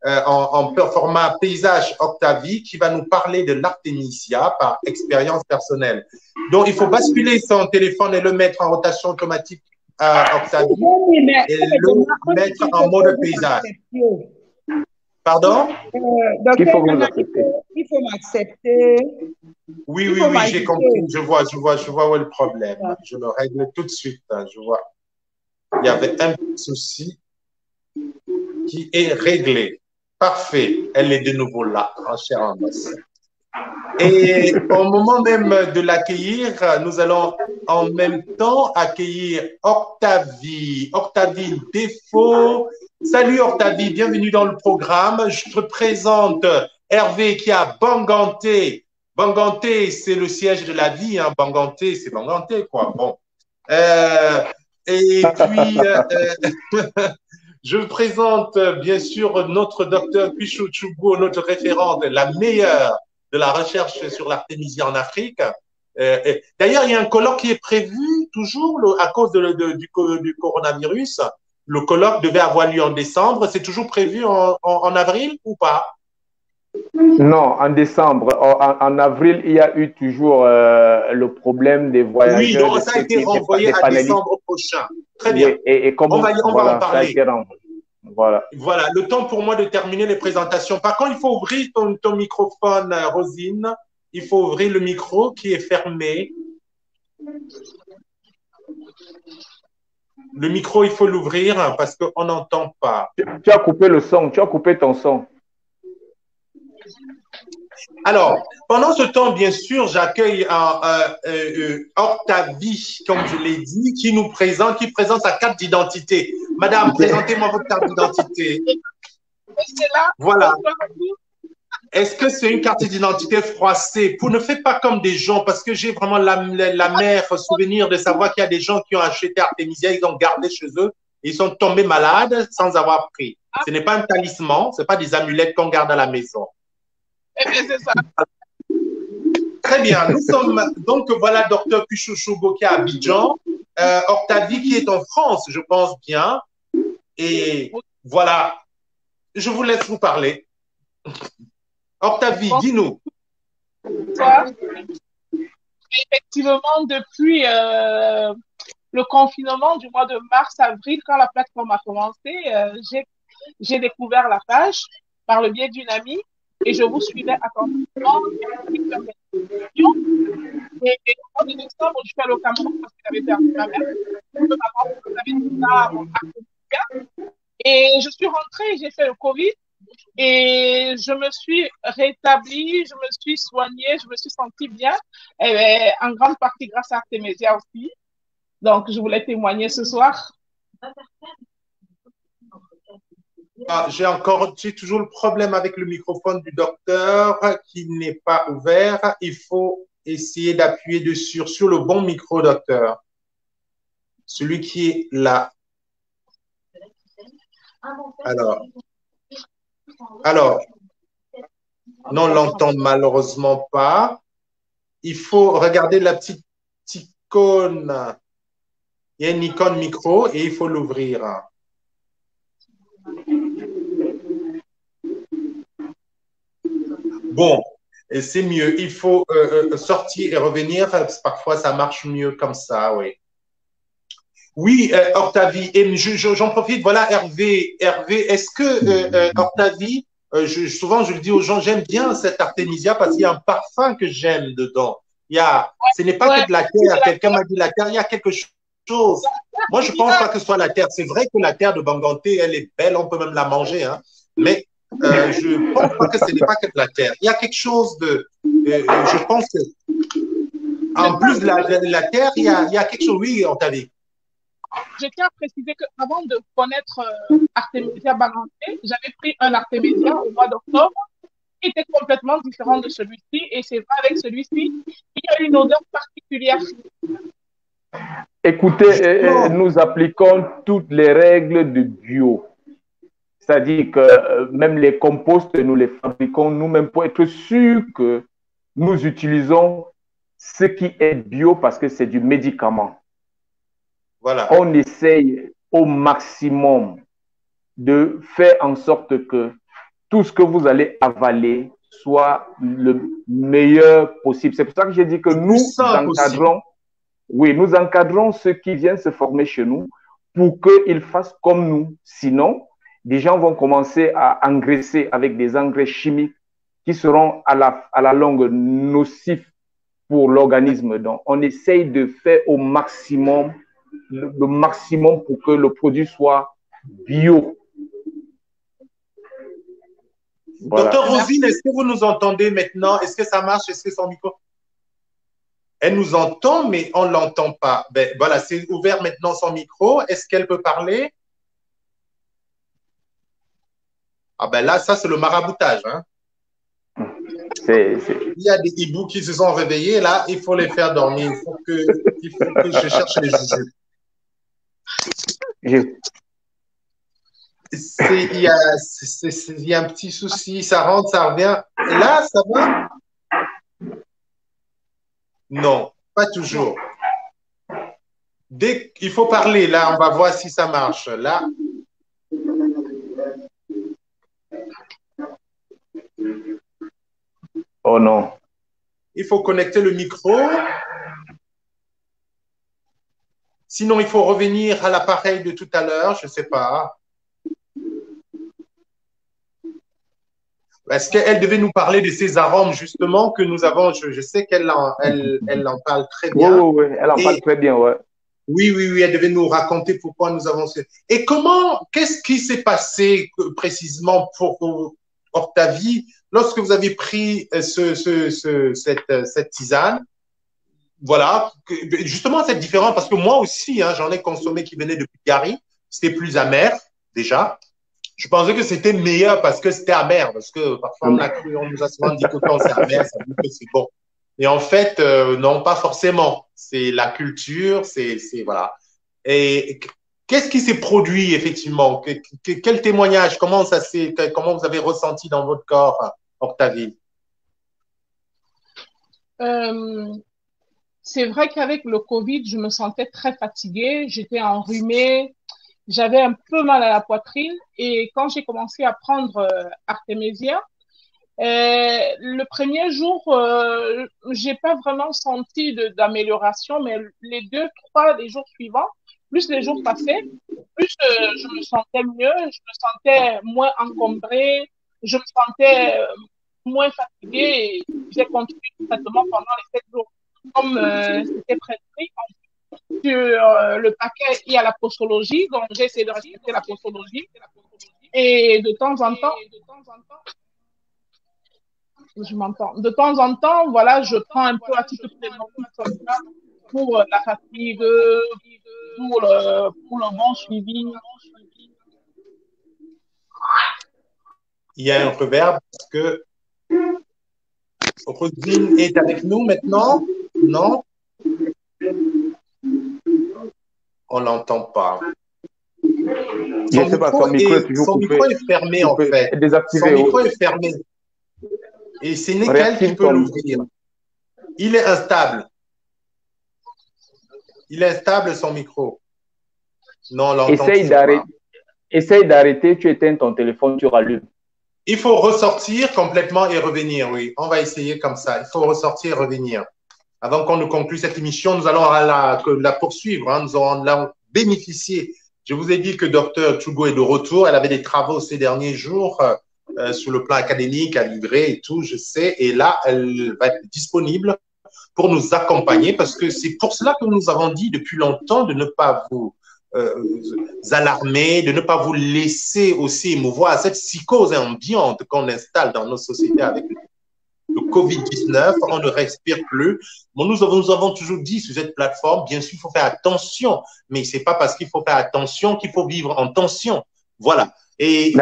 en format paysage. Octavie qui va nous parler de l'artémisia par expérience personnelle. Donc, il faut basculer son téléphone et le mettre en rotation automatique à Octavie et le mettre en mode paysage. Pardon? Il faut m'accepter. Oui, j'ai compris. Je vois où est le problème. Je le règle tout de suite. Je vois. Il y avait un petit souci qui est réglé. Parfait. Elle est de nouveau là, en chair en os. Et au moment même de l'accueillir, nous allons en même temps accueillir Octavie. Octavie Défaut. Salut Octavie, bienvenue dans le programme. Je te présente Hervé qui a Banganté. Banganté, c'est le siège de la vie. Hein. Banganté, c'est Banganté, quoi. Bon. Et puis, je présente bien sûr notre docteur Pichou Chougo, notre référente, la meilleure de la recherche sur l'artémisia en Afrique. D'ailleurs, il y a un colloque qui est prévu toujours à cause du coronavirus. Le colloque devait avoir lieu en décembre. C'est toujours prévu en avril ou pas? Non, en décembre. En avril, il y a eu toujours le problème des voyageurs. Oui, donc ça a été renvoyé à décembre prochain. Très bien. Et comme on va en parler. Voilà. Voilà, le temps pour moi de terminer les présentations. Par contre, il faut ouvrir ton microphone, Rosine. Il faut ouvrir le micro qui est fermé. Le micro, il faut l'ouvrir parce qu'on n'entend pas. Tu as coupé le son, tu as coupé ton son. Alors, pendant ce temps, bien sûr, j'accueille Octavie, comme je l'ai dit, qui présente sa carte d'identité. Madame, présentez-moi votre carte d'identité. Voilà. Est-ce que c'est une carte d'identité froissée? Vous ne faites pas comme des gens, parce que j'ai vraiment la mère souvenir de savoir qu'il y a des gens qui ont acheté Artémisia, ils ont gardé chez eux. Ils sont tombés malades sans avoir pris. Ce n'est pas un talisman, ce n'est pas des amulettes qu'on garde à la maison. Eh bien, c'est ça. Très bien. Nous sommes donc voilà docteur Kuchouchou Goké à Abidjan, Octavie qui est en France, je pense bien. Et voilà, je vous laisse vous parler. Octavie, dis-nous. Effectivement, depuis le confinement du mois de mars-avril, quand la plateforme a commencé, j'ai découvert la page par le biais d'une amie et je vous suivais attentivement. Et au mois de décembre, je suis allée au Cameroun parce que j'avais perdu ma mère. Et je suis rentrée, j'ai fait le Covid et je me suis rétablie, je me suis soignée, je me suis sentie bien, et en grande partie grâce à Artemisia aussi. Donc, je voulais témoigner ce soir. J'ai toujours le problème avec le microphone du docteur qui n'est pas ouvert. Il faut essayer d'appuyer dessus sur le bon micro, docteur. Celui qui est là. Alors, non, on l'entend malheureusement pas. Il faut regarder la petite icône. Il y a une icône micro et il faut l'ouvrir. Bon, c'est mieux. Il faut sortir et revenir. Parfois, ça marche mieux comme ça, oui. Oui, Octavie, et j'en profite. Voilà, Hervé, est-ce que Octavie, souvent je le dis aux gens, j'aime bien cette artémisia parce qu'il y a un parfum que j'aime dedans. Ce n'est pas que de la terre. Quelqu'un m'a dit la terre, il y a quelque chose. Moi, je ne pense pas que ce soit la terre. C'est vrai que la terre de Banganté, elle est belle, on peut même la manger, hein. Mais je ne pense pas que ce n'est pas que de la terre. Il y a quelque chose de. Je pense que. En plus de la terre, il y a quelque chose. Oui, Octavie. Je tiens à préciser qu'avant de connaître Artemisia Banganté, j'avais pris un Artemisia au mois d'octobre qui était complètement différent de celui-ci. Et c'est vrai, avec celui-ci, il y a une odeur particulière. Écoutez, nous appliquons toutes les règles de bio. C'est-à-dire que même les composts, nous les fabriquons nous-mêmes pour être sûrs que nous utilisons ce qui est bio parce que c'est du médicament. Voilà. On essaye au maximum de faire en sorte que tout ce que vous allez avaler soit le meilleur possible. C'est pour ça que j'ai dit que nous encadrons, nous encadrons ceux qui viennent se former chez nous pour qu'ils fassent comme nous. Sinon, des gens vont commencer à engraisser avec des engrais chimiques qui seront à la longue nocifs pour l'organisme. Donc, on essaye de faire au maximum le maximum pour que le produit soit bio. Voilà. Docteur Rosine, est-ce que vous nous entendez maintenant? Est-ce que ça marche? Est-ce que son micro? Elle nous entend, mais on ne l'entend pas. Ben, voilà, c'est ouvert maintenant son micro. Est-ce qu'elle peut parler? Ah ben là, ça, c'est le maraboutage. Hein? Il y a des hiboux qui se sont réveillés. Là, il faut les faire dormir. Il faut que je cherche les jujubes. Il y a un petit souci. Ça rentre, ça revient. Là, ça va? Non, pas toujours. Dès qu'il faut parler, là, on va voir si ça marche. Là. Oh non. Il faut connecter le micro. Sinon, il faut revenir à l'appareil de tout à l'heure. Je ne sais pas. Est-ce qu'elle devait nous parler de ces arômes, justement, que nous avons? Je sais qu'elle en parle très bien. Oui, elle en parle très bien, ouais. Oui, elle devait nous raconter pourquoi nous avons... Et qu'est-ce qui s'est passé précisément pour Octavie lorsque vous avez pris cette tisane? Voilà, justement, c'est différent parce que moi aussi, hein, j'en ai consommé qui venait de Bulgarie. C'était plus amer, déjà. Je pensais que c'était meilleur parce que c'était amer, parce que parfois on nous a souvent dit que quand c'est amer, ça veut dire que c'est bon. Et en fait, non, pas forcément. C'est la culture, c'est voilà. Et Qu'est-ce qui s'est produit effectivement? Quel témoignage? Comment vous avez ressenti dans votre corps, Octavie? C'est vrai qu'avec le Covid, je me sentais très fatiguée, j'étais enrhumée, j'avais un peu mal à la poitrine et quand j'ai commencé à prendre Artemisia, le premier jour, j'ai pas vraiment senti d'amélioration, mais les jours suivants, plus les jours passaient, plus je me sentais mieux, je me sentais moins encombrée, je me sentais moins fatiguée et j'ai continué le traitement pendant les 7 jours. Comme c'était prescrit, sur le paquet, il y a la postologie, donc j'ai essayé de respecter la postologie. Et de temps en temps, je m'entends. De temps en temps, voilà, je prends un peu à titre préventif comme ça pour la fatigue, pour le bon suivi. Il y a un reverb parce que Roselyne est avec nous maintenant. Non? On l'entend pas. Son micro est fermé en fait. Son micro est fermé. Et ce n'est qu'elle qui peut l'ouvrir. Il est instable. Il est instable son micro. Non, on l'entend pas. Essaye d'arrêter, tu éteins ton téléphone, tu rallumes. Il faut ressortir complètement et revenir, oui. On va essayer comme ça. Il faut ressortir et revenir. Avant qu'on ne conclue cette émission, nous allons la poursuivre. Hein. Nous allons bénéficier. Je vous ai dit que Dr Tchougo est de retour. Elle avait des travaux ces derniers jours sur le plan académique à livrer et tout, je sais. Et là, elle va être disponible pour nous accompagner parce que c'est pour cela que nous avons dit depuis longtemps de ne pas vous alarmer, de ne pas vous laisser aussi émouvoir à cette psychose ambiante qu'on installe dans nos sociétés avec le Covid-19, on ne respire plus. Bon, nous avons toujours dit sur cette plateforme, bien sûr, il faut faire attention, mais ce n'est pas parce qu'il faut faire attention qu'il faut vivre en tension. Voilà. Et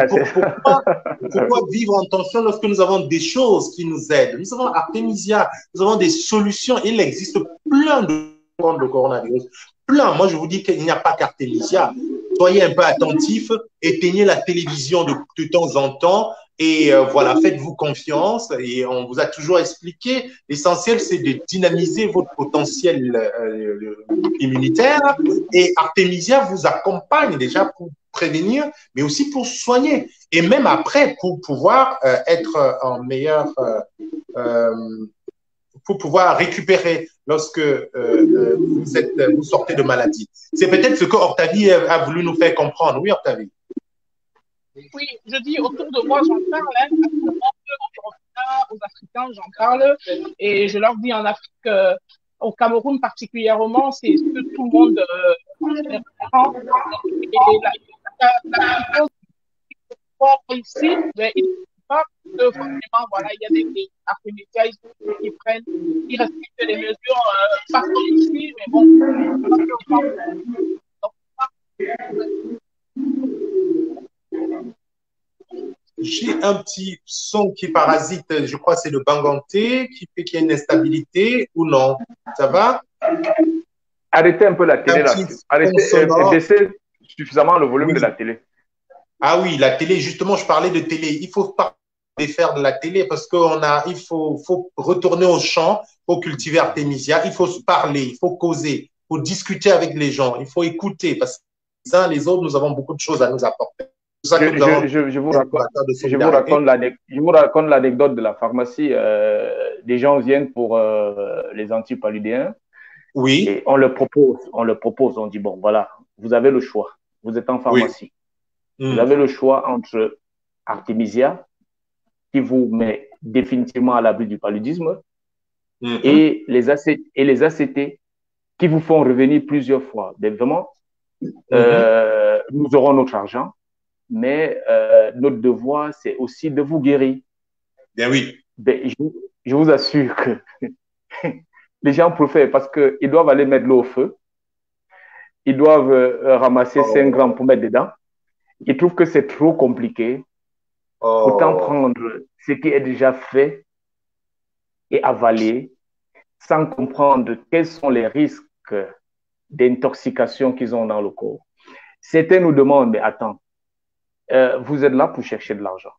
pourquoi vivre en tension lorsque nous avons des choses qui nous aident? Nous avons Artemisia, nous avons des solutions. Il existe plein de formes de coronavirus. Plein. Moi, je vous dis qu'il n'y a pas qu'Artemisia. Soyez un peu attentifs, éteignez la télévision de temps en temps. Et voilà, faites-vous confiance et on vous a toujours expliqué, l'essentiel c'est de dynamiser votre potentiel immunitaire et Artemisia vous accompagne déjà pour prévenir, mais aussi pour soigner et même après pour pouvoir être en meilleur, pour pouvoir récupérer lorsque vous sortez de maladie. C'est peut-être ce que Octavie a voulu nous faire comprendre. Oui, Octavie. Oui, je dis autour de moi, j'en parle, hein, aux Africains, j'en parle, et je leur dis en Afrique, au Cameroun particulièrement, c'est ce que tout le monde prend. Et la ici, mais ils ne pas que forcément, voilà, il y a des Artemisia qui prennent, qui respectent les mesures, pas comme ici, mais bon, j'ai un petit son qui parasite, je crois que c'est le banganté, qui fait qu'il y a une instabilité ou non. Ça va? Arrêtez un peu la télé là. Baissez suffisamment le volume de la télé. Ah oui, la télé, justement, je parlais de télé. Il faut pas défaire de la télé parce il faut retourner au champ, il faut cultiver Artemisia, il faut se parler, il faut causer, il faut discuter avec les gens, il faut écouter parce que les uns les autres, nous avons beaucoup de choses à nous apporter. Je vous raconte l'anecdote de la pharmacie. Des gens viennent pour les antipaludéens. Oui. Et on le propose. On dit, bon, voilà, vous avez le choix. Vous êtes en pharmacie. Oui. Vous avez le choix entre Artemisia, qui vous met définitivement à l'abri du paludisme, et les ACT, qui vous font revenir plusieurs fois. Mais vraiment, nous aurons notre argent, mais notre devoir, c'est aussi de vous guérir. Bien oui. Ben, je vous assure que les gens préfèrent parce qu'ils doivent aller mettre l'eau au feu, ils doivent ramasser 5 grammes pour mettre dedans. Ils trouvent que c'est trop compliqué. Autant prendre ce qui est déjà fait et avaler sans comprendre quels sont les risques d'intoxication qu'ils ont dans le corps. Certains nous demandent, mais attends, vous êtes là pour chercher de l'argent.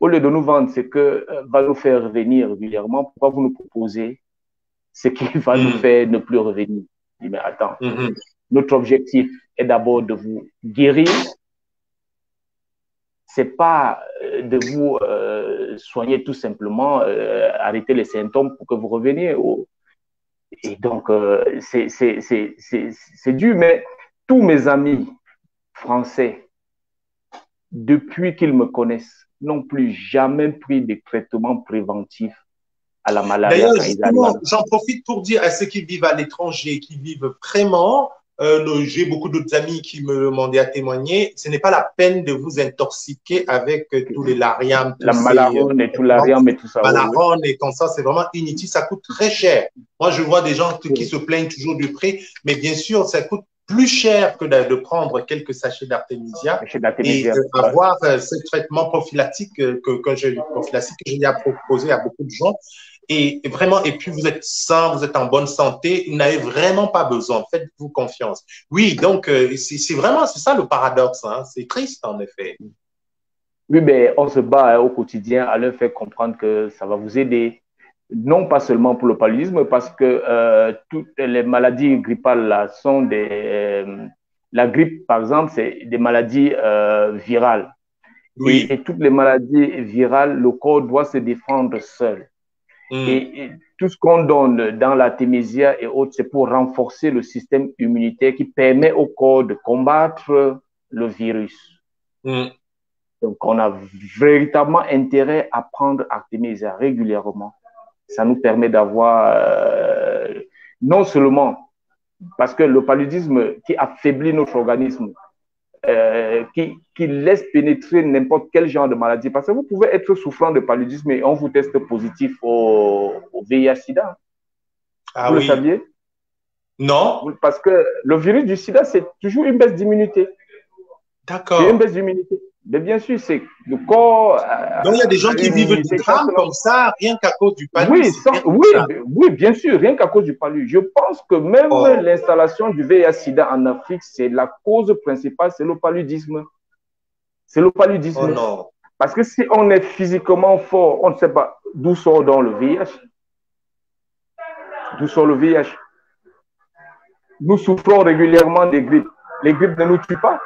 Au lieu de nous vendre ce que va nous faire revenir régulièrement, pourquoi vous nous proposez ce qui va nous faire ne plus revenir? Je dis, mais attends, notre objectif est d'abord de vous guérir. C'est pas de vous soigner tout simplement, arrêter les symptômes pour que vous reveniez. Et donc, c'est dur, mais tous mes amis français, depuis qu'ils me connaissent, n'ont plus jamais pris de traitement préventif à la maladie. D'ailleurs, justement, j'en profite pour dire à ceux qui vivent à l'étranger, qui vivent vraiment, j'ai beaucoup d'autres amis qui me demandaient à témoigner, ce n'est pas la peine de vous intoxiquer avec tous les lariam, la malarone et tout l'ariam et tout ça. Malarone et comme ça, c'est vraiment inutile, ça coûte très cher. Moi, je vois des gens qui se plaignent toujours du prix, mais bien sûr, ça coûte plus cher que de prendre quelques sachets d'artémisia et avoir ce traitement prophylactique que j'ai proposé à beaucoup de gens. Et vraiment, et puis vous êtes sain, vous êtes en bonne santé, vous n'avez vraiment pas besoin, faites-vous confiance. Oui, donc c'est vraiment, c'est ça le paradoxe, hein. C'est triste en effet. Oui, mais on se bat au quotidien à leur faire comprendre que ça va vous aider. Non pas seulement pour le paludisme, parce que toutes les maladies grippales là sont la grippe, par exemple, c'est des maladies virales. Oui. Et toutes les maladies virales, le corps doit se défendre seul. Et tout ce qu'on donne dans l'artémisia et autres, c'est pour renforcer le système immunitaire qui permet au corps de combattre le virus. Donc, on a véritablement intérêt à prendre artémisia régulièrement. Ça nous permet d'avoir, non seulement, parce que le paludisme qui affaiblit notre organisme, qui laisse pénétrer n'importe quel genre de maladie. Parce que vous pouvez être souffrant de paludisme et on vous teste positif au VIH-Sida. Ah, vous oui. Le saviez? Non. Parce que le virus du sida, c'est toujours une baisse d'immunité. D'accord. C'est une baisse d'immunité. Mais bien sûr, c'est le corps. Donc, il y a des gens qui vivent du drame comme ça, rien qu'à cause du palud. Oui, bien sûr, rien qu'à cause du palud. Je pense que même l'installation du VIH-Sida en Afrique, c'est la cause principale, c'est le paludisme. C'est le paludisme. Oh non. Parce que si on est physiquement fort, on ne sait pas d'où sort donc le VIH. D'où sort le VIH? Nous souffrons régulièrement des grippes. Les grippes ne nous tuent pas.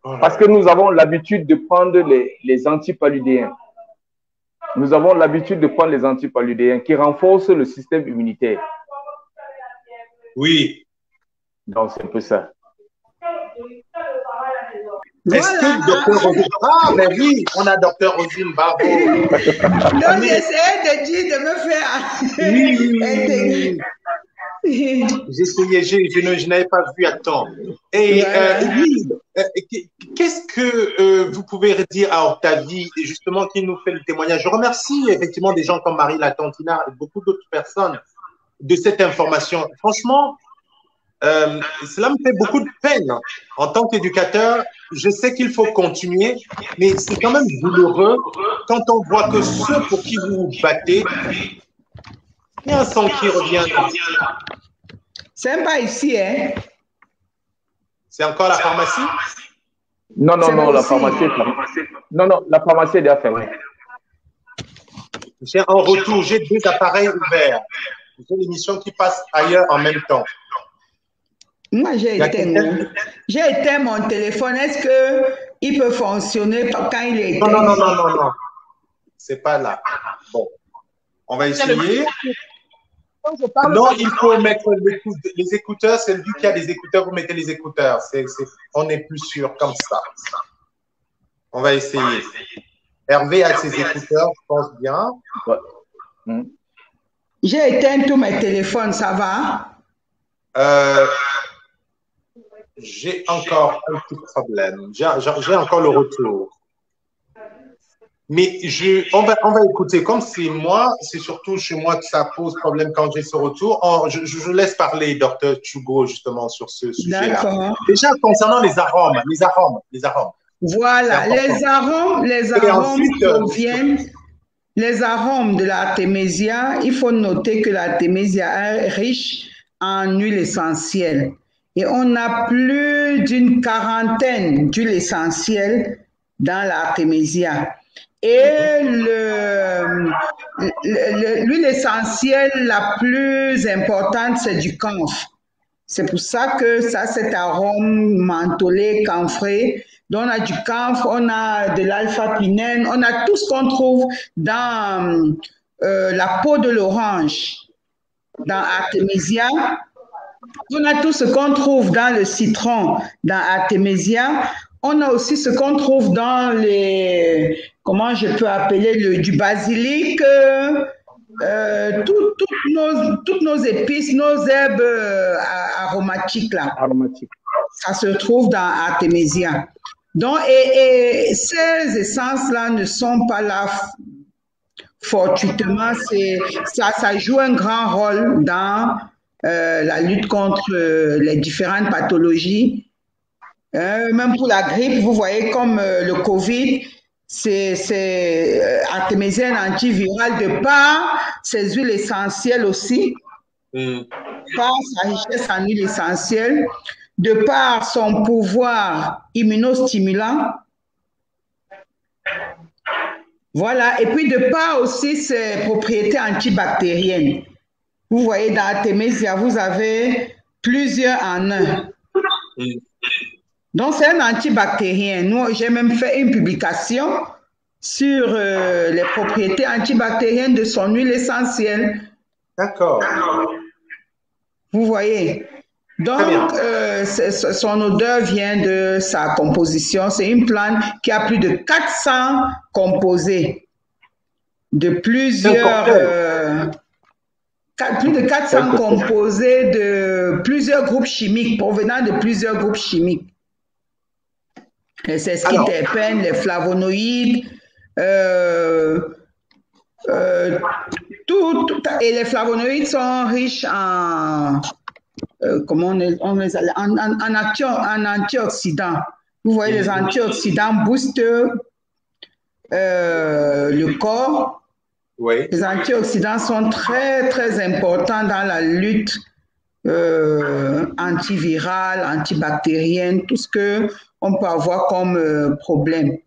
Parce que nous avons l'habitude de prendre les antipaludéens. Nous avons l'habitude de prendre les antipaludéens qui renforcent le système immunitaire. Oui. Donc, c'est un peu ça. Est-ce que docteur Rosine... Ah, mais oui, on a docteur Rosine, bravo. Donc, j'essayais de dire, de me faire... Oui. J'essayais, je n'avais pas vu à temps. Et qu'est-ce que vous pouvez dire à Octavie, justement, qui nous fait le témoignage? Je remercie effectivement des gens comme Marie Latantina et beaucoup d'autres personnes de cette information. Franchement, cela me fait beaucoup de peine. En tant qu'éducateur, je sais qu'il faut continuer, mais c'est quand même douloureux quand on voit que ceux pour qui vous vous battez, il y a un sang qui revient. C'est même pas ici, hein? C'est encore la pharmacie? Non, la pharmacie est fermée. Non, la pharmacie est déjà fermée. J'ai un retour, j'ai 2 appareils ouverts. J'ai l'émission qui passe ailleurs en même temps. Moi, j'ai éteint mon téléphone. Est-ce qu'il peut fonctionner quand il est éteint? Non. C'est pas là. Bon, on va essayer. Non, il faut mettre les écouteurs. C'est lui qui a des écouteurs. Vous mettez les écouteurs. On est plus sûr comme ça. On va essayer. Hervé a ses écouteurs, je pense bien. J'ai éteint tous mes téléphones, ça va? J'ai encore un petit problème. J'ai encore le retour. Mais on va écouter. Comme c'est moi, c'est surtout chez moi que ça pose problème quand j'ai ce retour. Je laisse parler Dr Tchougo justement sur ce sujet-là. D'accord. Déjà, concernant les arômes. Voilà, les arômes proviennent. Les arômes de l'artémisia, il faut noter que l'artémisia est riche en huile essentielle. Et on a plus d'une quarantaine d'huiles essentielles dans l'artémisia. Et l'huile essentielle la plus importante, c'est du camphre. C'est pour ça que ça, cet arôme mentholé, camphré. Donc, on a du camphre, on a de l'alpha-pinène, on a tout ce qu'on trouve dans la peau de l'orange, dans Artemisia. On a tout ce qu'on trouve dans le citron, dans Artemisia. On a aussi ce qu'on trouve dans les, comment je peux appeler, du basilic, toutes nos épices, nos herbes aromatiques là. Aromatique. Ça se trouve dans Artemisia. Donc, et ces essences-là ne sont pas là fortuitement. Ça joue un grand rôle dans la lutte contre les différentes pathologies. Même pour la grippe, vous voyez comme le Covid, c'est artémisienne antivirale de par ses huiles essentielles aussi, par sa richesse en huiles essentielles, de par son pouvoir immunostimulant. Voilà, et puis de par aussi ses propriétés antibactériennes. Vous voyez, dans Artemisia, vous avez plusieurs en un. Donc, c'est un antibactérien. Nous, j'ai même fait une publication sur les propriétés antibactériennes de son huile essentielle. D'accord. Vous voyez. Donc, son odeur vient de sa composition. C'est une plante qui a plus de 400 composés de plusieurs... plus de 400 composés de plusieurs groupes chimiques, provenant de plusieurs groupes chimiques. Les sesquiterpènes, les flavonoïdes, et les flavonoïdes sont riches en, en antioxydants. Vous voyez, les antioxydants boostent le corps. Oui. Les antioxydants sont très, très importants dans la lutte antivirale, antibactérienne, tout ce qu'on peut avoir comme problème.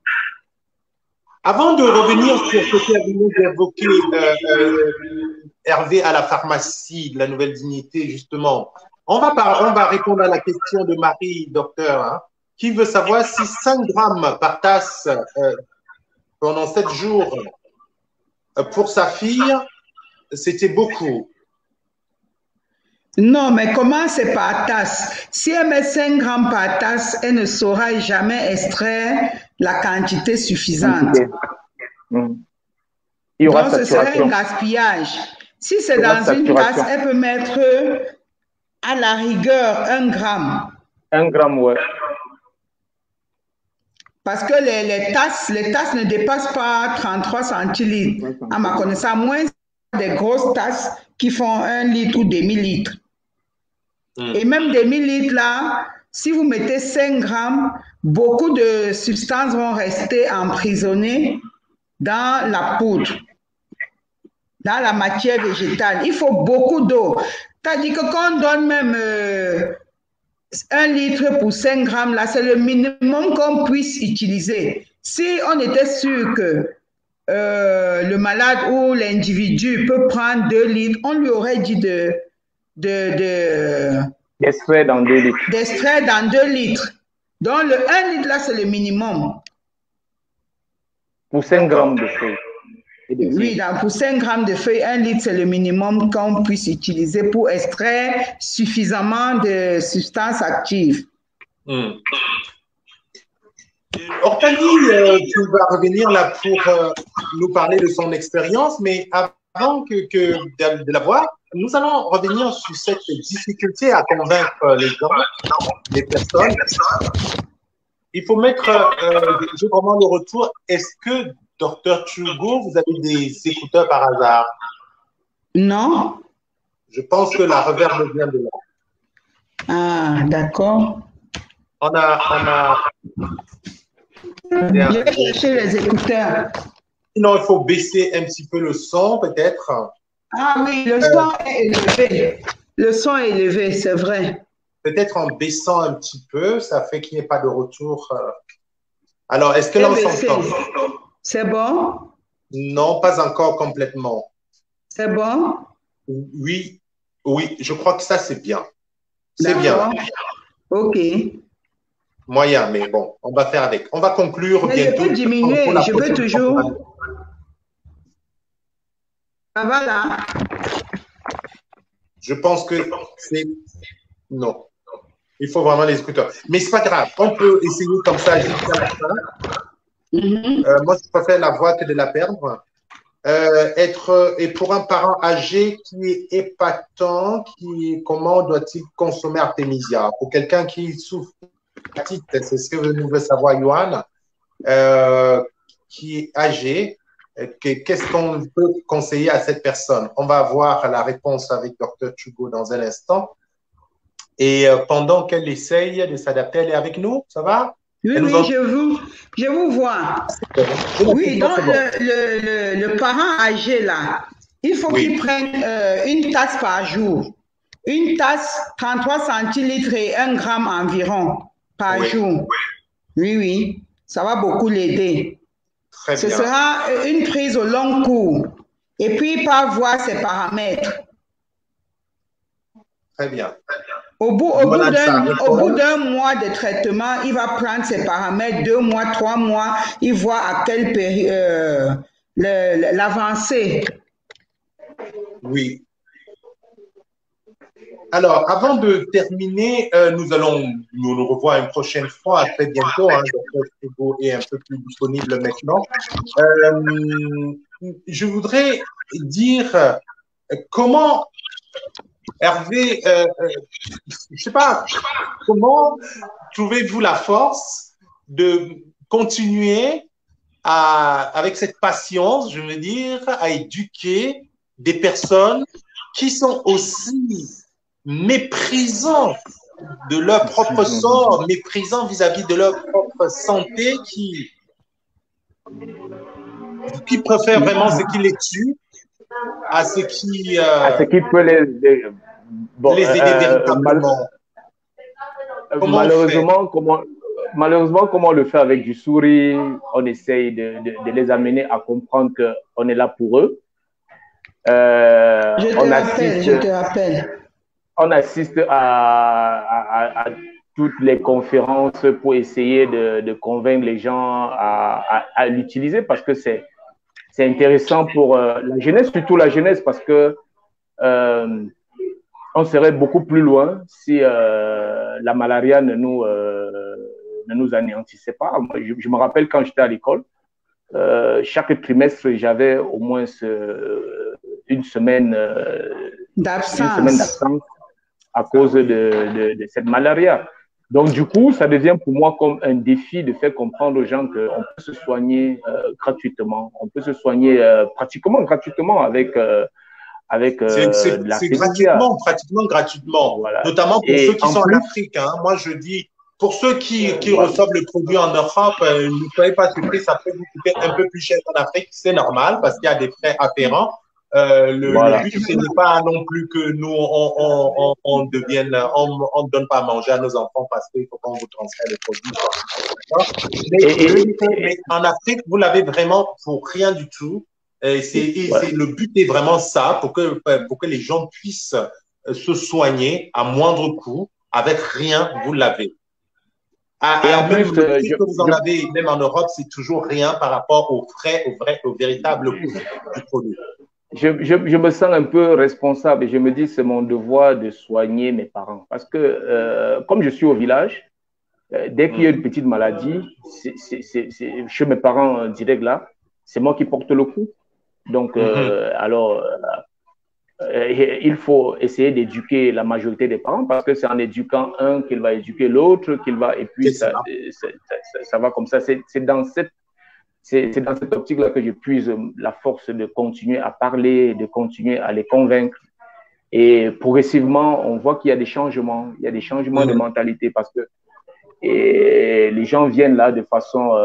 Avant de revenir sur ce que vous nous évoqué, Hervé, à la pharmacie de la Nouvelle Dignité, justement, on va répondre à la question de Marie, docteur, hein, qui veut savoir si 5 grammes par tasse pendant 7 jours pour sa fille, c'était beaucoup. Non, mais comment c'est par tasse? Si elle met 5 grammes par tasse, elle ne saura jamais extraire la quantité suffisante. Il y aura donc, ce serait un gaspillage. Si c'est dans une tasse, elle peut mettre à la rigueur 1 gramme. 1 gramme, ouais. Parce que les tasses ne dépassent pas 33 centilitres. À ma connaissance, moins des grosses tasses qui font 1 litre ou demi-litre. Et même demi-litre là, si vous mettez 5 grammes, beaucoup de substances vont rester emprisonnées dans la poudre, dans la matière végétale. Il faut beaucoup d'eau. C'est-à-dire que quand on donne même 1 litre pour 5 grammes, là, c'est le minimum qu'on puisse utiliser. Si on était sûr que le malade ou l'individu peut prendre 2 litres, on lui aurait dit d'extraire dans 2 litres. D'extraire dans 2 litres. Donc, le 1 litre, là, c'est le minimum. Pour 5 grammes de feuilles. Oui, pour 5 grammes de feuilles, 1 litre, c'est le minimum qu'on puisse utiliser pour extraire suffisamment de substances actives. Ortanie, tu vas revenir là pour nous parler de son expérience, mais avant de la voir, nous allons revenir sur cette difficulté à convaincre les gens, les personnes. Il faut mettre vraiment le retour. Est-ce que, docteur Tchougo, vous avez des écouteurs par hasard? Non. Je pense que la reverb vient de là. Ah, d'accord. On a... Je vais chercher les écouteurs. Sinon, il faut baisser un petit peu le son, peut-être. Ah oui, le son est élevé. Le son est élevé, c'est vrai. peut-être en baissant un petit peu, ça fait qu'il n'y ait pas de retour. Alors, est-ce que là, on s'entend? C'est bon? Non, pas encore complètement. C'est bon? Oui, oui, je crois que ça, c'est bien. C'est bien. OK. Moyen, mais bon, on va faire avec. On va conclure Mais bientôt. je peux diminuer, je peux toujours. Ça va là? Je pense que c'est... Non. Il faut vraiment les écouteurs. Mais c'est pas grave. On peut essayer comme ça jusqu'à la fin. Moi, je préfère la voix que de la perdre. Et pour un parent âgé qui est épatant, comment doit-il consommer Artemisia? Pour quelqu'un qui souffre d'hépatite, c'est ce que nous veut savoir Johan, qui est âgé, qu'est-ce qu'on peut conseiller à cette personne? On va avoir la réponse avec Dr. Chugo dans un instant. Et pendant qu'elle essaye de s'adapter, elle est avec nous, ça va? Oui, je vous vois. Oui, donc le parent âgé là, il faut qu'il prenne une tasse par jour. Une tasse, 33 centilitres et 1 gramme environ par jour. Oui, ça va beaucoup l'aider. Ce sera une prise au long cours. Et puis, il va voir ses paramètres. Très bien. Au bout d'un mois de traitement, il va prendre ses paramètres, 2 mois, 3 mois, il voit à quelle période l'avancée. Oui. Alors, avant de terminer, nous nous revoir une prochaine fois, à très bientôt. Dr. Chugo est un peu plus disponible maintenant. Je voudrais dire comment Hervé, je ne sais pas, comment trouvez-vous la force de continuer avec cette patience, je veux dire, à éduquer des personnes qui sont aussi méprisants de leur propre sort, méprisants vis-à-vis de leur propre santé, qui préfèrent vraiment ce qui les tue à ce qui peut les aider véritablement. Malheureusement, comme on le fait avec du sourire, on essaye de les amener à comprendre qu'on est là pour eux. Je te rappelle. On assiste à toutes les conférences pour essayer de convaincre les gens à l'utiliser parce que c'est intéressant pour la jeunesse, surtout la jeunesse, parce que on serait beaucoup plus loin si la malaria ne nous anéantissait pas. Moi, je me rappelle quand j'étais à l'école, chaque trimestre, j'avais au moins une semaine d'absence à cause de cette malaria. Donc, du coup, ça devient pour moi comme un défi de faire comprendre aux gens qu'on peut se soigner gratuitement. On peut se soigner pratiquement gratuitement avec c'est pratiquement gratuitement. Voilà. Notamment pour ceux qui sont en Afrique. Moi, je dis, pour ceux qui reçoivent le produit en Europe, ne soyez pas surpris, ça peut vous coûter un peu plus cher qu'en Afrique. C'est normal parce qu'il y a des frais afférents. Le but, ce n'est pas non plus que nous, on ne donne pas à manger à nos enfants parce qu'il faut qu'on vous transfère les produits. Mais en Afrique, vous l'avez vraiment pour rien du tout. Le but est vraiment ça, pour que les gens puissent se soigner à moindre coût, avec rien, vous l'avez. Et en plus, que vous en avez, même en Europe, c'est toujours rien par rapport aux frais, au véritable coût du produit. Je me sens un peu responsable et je me dis c'est mon devoir de soigner mes parents. Parce que comme je suis au village, dès qu'il y a une petite maladie, chez mes parents direct là, c'est moi qui porte le coup. Donc, il faut essayer d'éduquer la majorité des parents parce que c'est en éduquant un qu'il va éduquer l'autre, et puis ça va comme ça. C'est dans cette optique-là que je puise la force de continuer à parler, de continuer à les convaincre. Et progressivement, on voit qu'il y a des changements. Il y a des changements de mentalité parce que les gens viennent là de façon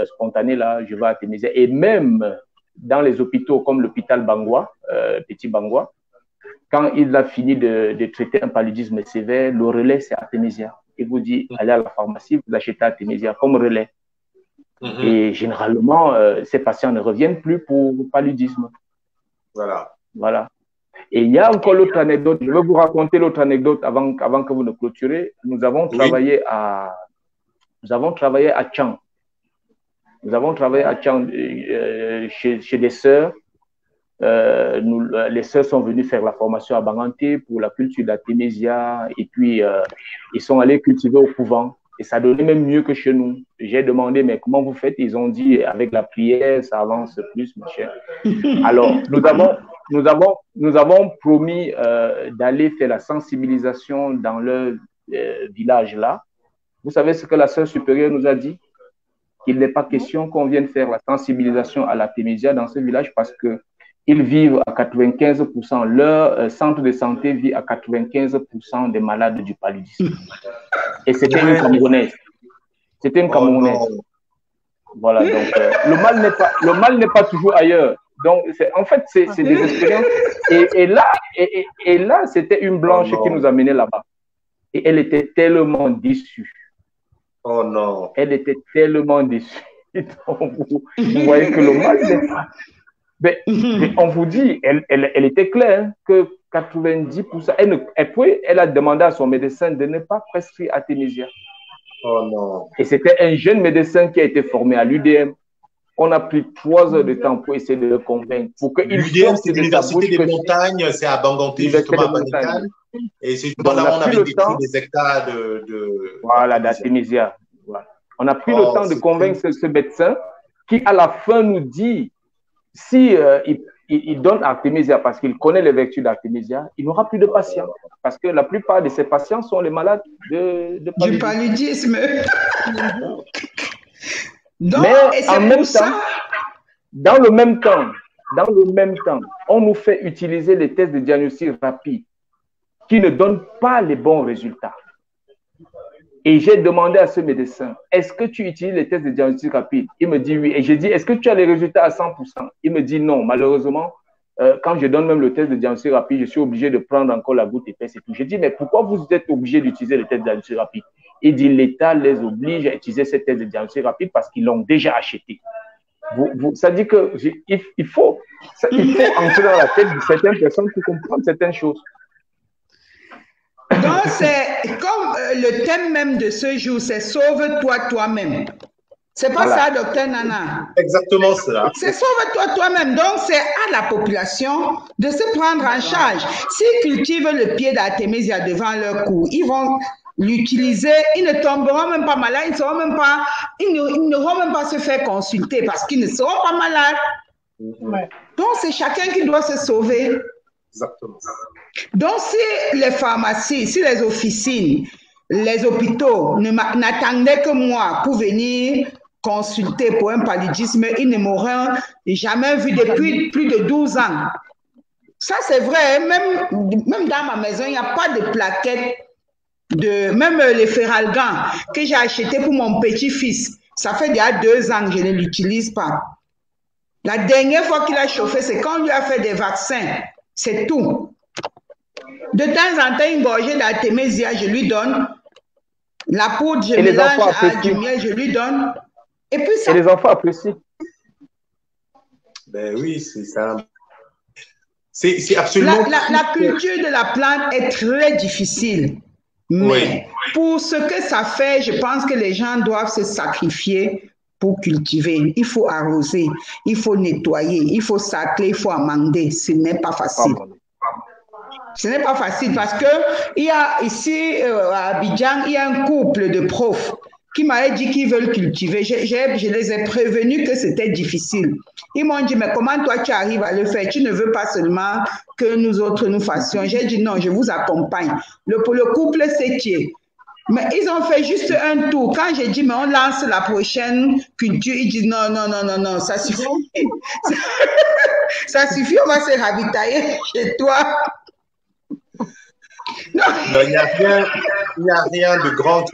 spontanée. Là, je vais à Artemisia. Et même dans les hôpitaux comme l'hôpital Bangwa, Petit Bangwa, quand il a fini de traiter un paludisme sévère, le relais, c'est Artemisia. Il vous dit, allez à la pharmacie, vous achetez Artemisia comme relais. Et généralement, ces patients ne reviennent plus pour paludisme. Voilà. Et il y a encore l'autre anecdote. Je vais vous raconter l'autre anecdote avant que vous ne clôturez. Nous avons travaillé à Tchang. Nous avons travaillé à Tchang chez des sœurs. Les sœurs sont venues faire la formation à Banganté pour la culture d'Artemisia. Et puis, ils sont allés cultiver au couvent. Et ça donnait même mieux que chez nous. J'ai demandé, mais comment vous faites? Ils ont dit, avec la prière, ça avance plus, mon cher. Alors, nous avons promis d'aller faire la sensibilisation dans leur village là. Vous savez ce que la sœur supérieure nous a dit? Qu'il n'est pas question qu'on vienne faire la sensibilisation à l'Artemisia dans ce village parce que ils vivent à 95%, leur centre de santé vit à 95% des malades du paludisme. Et c'était une Camerounaise. C'était une Camerounaise. Voilà, donc le mal n'est pas toujours ailleurs. Donc, en fait, c'est des expériences. Et là, c'était une blanche qui nous amenait là-bas. Et elle était tellement déçue. Oh non. Elle était tellement déçue. Donc, vous voyez que le mal n'est pas... Mais on vous dit, elle était claire hein, que 90%, elle a demandé à son médecin de ne pas prescrire Artemisia. Oh non. Et c'était un jeune médecin qui a été formé à l'UDM. On a pris 3 heures de temps pour essayer de le convaincre. L'UDM, c'est l'Université des montagnes, c'est à Banganté, justement à Banganté. Et c'est justement là où on avait décrit des hectares voilà, d'Artemisia. Voilà. On a pris le temps de convaincre ce médecin qui, à la fin, nous dit si il donne Artemisia parce qu'il connaît les vertus d'Artemisia, il n'aura plus de patients. Parce que la plupart de ses patients sont les malades du paludisme. Donc, mais en même temps, dans le même temps, on nous fait utiliser les tests de diagnostic rapide qui ne donnent pas les bons résultats. Et j'ai demandé à ce médecin, est-ce que tu utilises les tests de diagnostic rapide? Il me dit oui. Et j'ai dit, est-ce que tu as les résultats à 100%? Il me dit non. Malheureusement, quand je donne même le test de diagnostic rapide, je suis obligé de prendre encore la goutte épaisse et tout. J'ai dit, mais pourquoi vous êtes obligé d'utiliser les tests de diagnostic rapide? Il dit, l'État les oblige à utiliser ces tests de diagnostic rapide parce qu'ils l'ont déjà acheté. Ça dit que il faut entrer dans la tête de certaines personnes pour comprendre certaines choses. Donc, c'est comme le thème même de ce jour, c'est sauve-toi toi-même. C'est pas ça, docteur Nana? Exactement cela. C'est sauve-toi toi-même. Donc, c'est à la population de se prendre en charge. S'ils cultivent le pied d'Artemisia devant leur cou, ils vont l'utiliser, ils ne tomberont même pas malades, ils n'auront même pas se faire consulter parce qu'ils ne seront pas malades. Donc, c'est chacun qui doit se sauver. Exactement. Donc, si les pharmacies, si les officines, les hôpitaux n'attendaient que moi pour venir consulter pour un paludisme, ils ne m'auraient jamais vu depuis plus de 12 ans. Ça, c'est vrai. Même dans ma maison, il n'y a pas de plaquettes. Même les Feralgan que j'ai acheté pour mon petit-fils, ça fait déjà 2 ans que je ne l'utilise pas. La dernière fois qu'il a chauffé, c'est quand on lui a fait des vaccins. C'est tout. De temps en temps, une gorgée d'Artemisia, je lui donne. La poudre, je mélange à du miel, je lui donne. Et puis ça. Et les enfants apprécient. Ben oui, c'est ça. C'est absolument... La culture de la plante est très difficile. Mais pour ce que ça fait, je pense que les gens doivent se sacrifier pour cultiver. Il faut arroser, il faut nettoyer, il faut sacler, il faut amender. Ce n'est pas facile. Ce n'est pas facile parce que il y a ici à Abidjan, il y a un couple de profs qui m'avaient dit qu'ils veulent cultiver. Je les ai prévenus que c'était difficile. Ils m'ont dit, mais comment toi tu arrives à le faire? Tu ne veux pas seulement que nous autres nous fassions. J'ai dit non, je vous accompagne. Pour le couple, c'est qui? Mais ils ont fait juste un tour. Quand j'ai dit, mais on lance la prochaine culture, ils disent non, ça suffit. Ça suffit, on va se ravitailler chez toi. Non, il n'y a rien de grand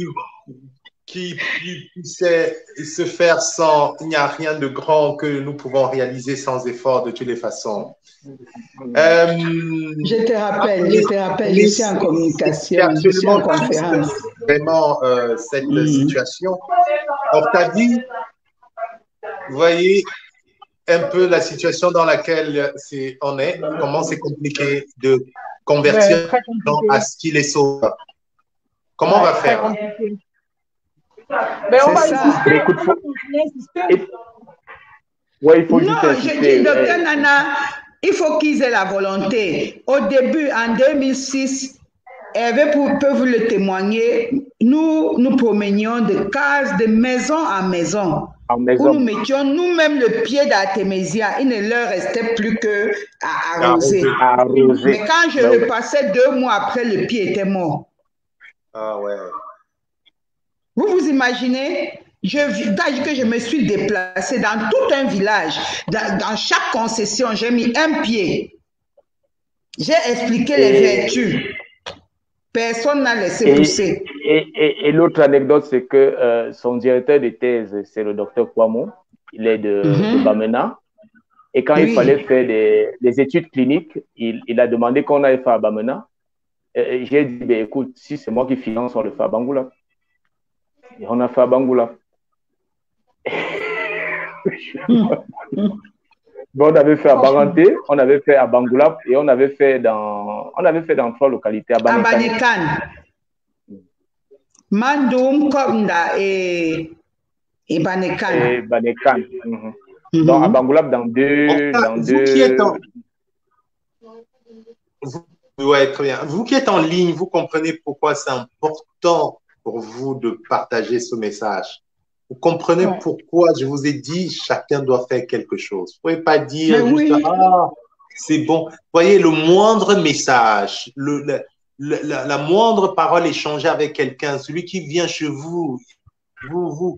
qui puissait se faire sans, il n'y a rien de grand que nous pouvons réaliser sans effort de toutes les façons. Je te rappelle, je suis en communication, je suis en conférence. Vraiment, cette situation. Octavie, vous voyez un peu la situation dans laquelle on est, comment c'est compliqué de convertir à ce qu'il est sauveur. Comment on va faire? Mais on va insister. Écoute, ouais, il faut juste insister. Je dis, docteur Nana, il faut qu'ils aient la volonté. Au début, en 2006, Hervé peut vous le témoigner, nous promenions de cases, de maison en maison. Où nous mettions nous-mêmes le pied d'Artémisia. Il ne leur restait plus qu'à arroser. Mais quand je repassais 2 mois après, le pied était mort. Ah ouais. Vous vous imaginez? Que je me suis déplacée dans tout un village. Dans chaque concession, j'ai mis un pied. J'ai expliqué les vertus. Personne n'a laissé pousser. Et l'autre anecdote, c'est que son directeur de thèse, c'est le docteur Kwamo. Il est de Bamena. Et quand il fallait faire des études cliniques, il a demandé qu'on aille faire à Bamena. J'ai dit, ben, écoute, si c'est moi qui finance, on le fait à Bangoula. Et on a fait à Bangoula. On avait fait à Baranté, on avait fait à Bangoula et on avait fait dans 3 localités à Banekan. Mandoum, Kornda et Banekan. Et Banekan. Donc à Bangoula, dans deux. Ouais, très bien. Vous qui êtes en ligne, vous comprenez pourquoi c'est important pour vous de partager ce message. Vous comprenez pourquoi je vous ai dit chacun doit faire quelque chose. Vous ne pouvez pas dire juste, c'est bon. Vous voyez, le moindre message, la moindre parole échangée avec quelqu'un, celui qui vient chez vous, vous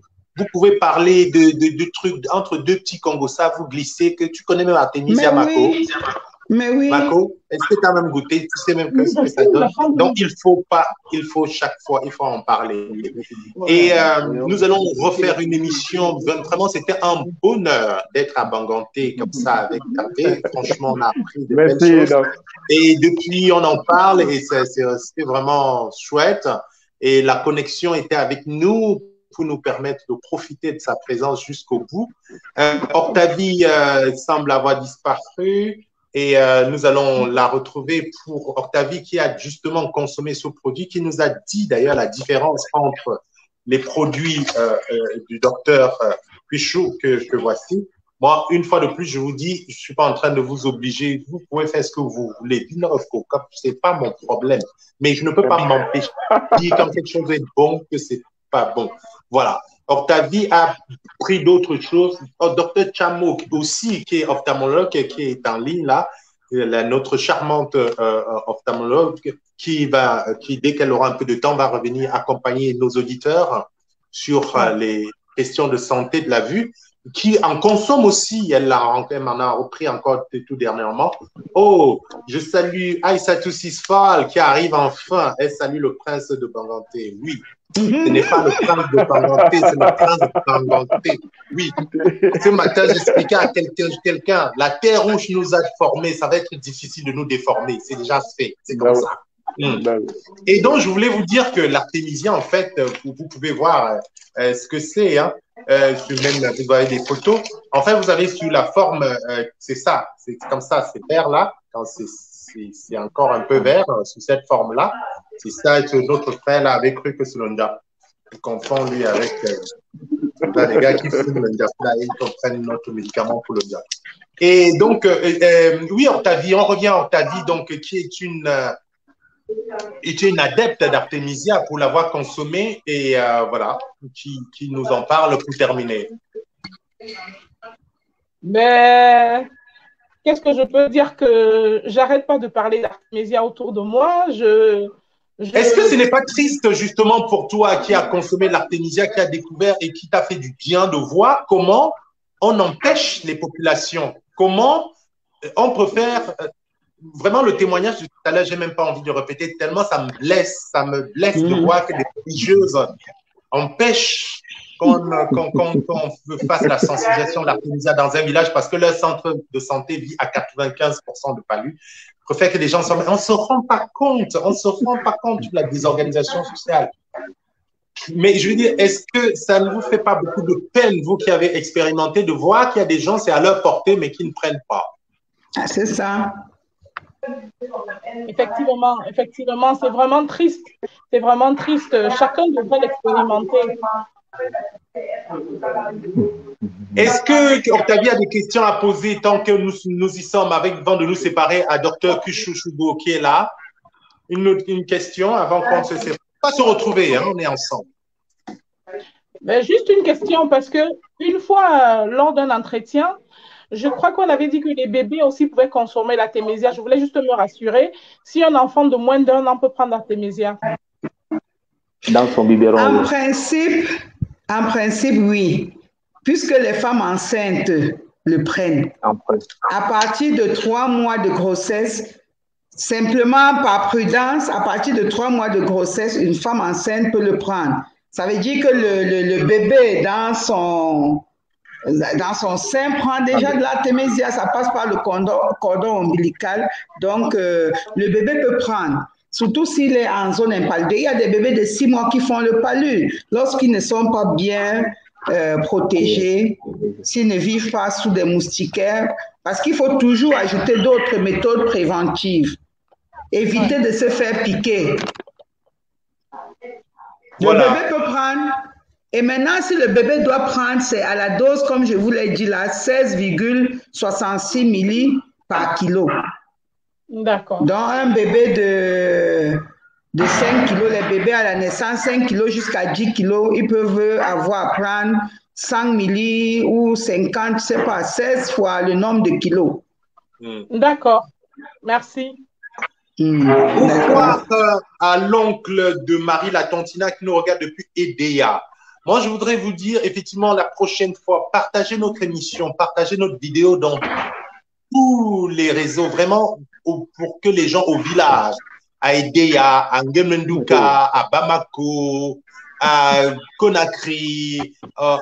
pouvez parler de trucs entre 2 petits Congossas, vous glissez, que tu connais même Artémisia Mako. Mais oui. Mako, est-ce que tu as même goûté? Tu sais même ce que ça donne. Donc, il faut chaque fois, il faut en parler. Et nous allons refaire une émission. Vraiment, c'était un bonheur d'être à Banganté comme ça avec Hervé. Franchement, on a appris de belles choses. Et depuis, on en parle et c'est vraiment chouette. Et la connexion était avec nous pour nous permettre de profiter de sa présence jusqu'au bout. Octavie semble avoir disparu. Et nous allons la retrouver pour Octavie qui a justement consommé ce produit, qui nous a dit d'ailleurs la différence entre les produits du docteur Pichou que voici. Moi, une fois de plus, je vous dis, je ne suis pas en train de vous obliger. Vous pouvez faire ce que vous voulez. Ce n'est pas mon problème. Mais je ne peux pas m'empêcher de dire quand quelque chose est bon que ce n'est pas bon. Voilà. Octavie a pris d'autres choses. Docteur Chamo aussi, qui est ophtalmologue, qui est en ligne là, notre charmante ophtalmologue, qui, dès qu'elle aura un peu de temps, va revenir accompagner nos auditeurs sur les questions de santé de la vue, qui en consomme aussi. Elle m'en a repris encore tout dernièrement. Oh, je salue Aïssatou Sisfal qui arrive enfin. Elle salue le prince de Banganté. Oui. Ce n'est pas le prince de Banganté, c'est le prince de Banganté. Oui. Ce matin, j'expliquais à quelqu'un, la terre rouge nous a formés, ça va être difficile de nous déformer. C'est déjà fait. C'est comme ça. Et donc, je voulais vous dire que l'artémisia, en fait, vous pouvez voir ce que c'est. Hein. Même, vous voyez des photos. En fait, vous avez sur la forme, c'est ça. C'est comme ça, c'est vert là. Quand c'est encore un peu vert sous cette forme-là. C'est ça que notre frère là avait cru que c'est le Ndjap. Il confond lui avec les gars qui fument le Ndjap là, ils comprennent notre médicament pour le Ndjap. Et donc, oui, Octavie, on revient à Octavie, donc, qui est une adepte d'artémisia pour l'avoir consommée et voilà, qui nous en parle pour terminer. Mais qu'est-ce que je peux dire, que j'arrête pas de parler d'artémisia autour de moi. Est-ce que ce n'est pas triste justement pour toi qui a consommé l'artémisia, qui a découvert et qui t'a fait du bien de voir comment on empêche les populations, comment on peut faire vraiment le témoignage de tout à l'heure, j'ai même pas envie de répéter tellement ça me blesse de voir que des religieuses empêche qu'on fasse la sensibilisation de l'artémisia dans un village parce que leur centre de santé vit à 95% de palud. Je préfère que les gens on ne se rend pas compte de la désorganisation sociale. Mais je veux dire, est-ce que ça ne vous fait pas beaucoup de peine, vous qui avez expérimenté, de voir qu'il y a des gens, c'est à leur portée, mais qui ne prennent pas? Ah, c'est ça. Effectivement, c'est vraiment triste. C'est vraiment triste. Chacun devrait l'expérimenter. Est-ce que Octavie a des questions à poser tant que nous y sommes avant de nous séparer à Dr Kuchouchougo qui est là? Une question avant qu'on se sépare. On va se retrouver, hein, on est ensemble. Mais juste une question, parce que une fois, lors d'un entretien, je crois qu'on avait dit que les bébés aussi pouvaient consommer l'artémisia. Je voulais juste me rassurer. Si un enfant de moins d'1 an peut prendre l'artémisia. Dans son biberon. En principe, oui. Puisque les femmes enceintes le prennent. À partir de 3 mois de grossesse, simplement par prudence, à partir de 3 mois de grossesse, une femme enceinte peut le prendre. Ça veut dire que le bébé dans son sein prend déjà de l'artémisia, ça passe par le cordon ombilical, donc le bébé peut prendre, surtout s'il est en zone impaludée. Il y a des bébés de 6 mois qui font le palud lorsqu'ils ne sont pas bien protégés, s'ils ne vivent pas sous des moustiquaires, parce qu'il faut toujours ajouter d'autres méthodes préventives. Éviter de se faire piquer. Voilà. Le bébé peut prendre. Et maintenant, si le bébé doit prendre, c'est à la dose, comme je vous l'ai dit là, 16,66 milli par kilo. D'accord. Donc, un bébé de 5 kilos, les bébés à la naissance, 5 kilos jusqu'à 10 kilos, ils peuvent avoir à prendre 100 milli ou 50, je ne sais pas, 16 fois le nombre de kilos. D'accord. Merci. Bonsoir à l'oncle de Marie Latontina qui nous regarde depuis EDEA. Moi, je voudrais vous dire, effectivement, la prochaine fois, partagez notre émission, partagez notre vidéo dans tous les réseaux, vraiment, pour que les gens au village, à EDEA, à Ngemenduka, à Bamako, à Conakry, à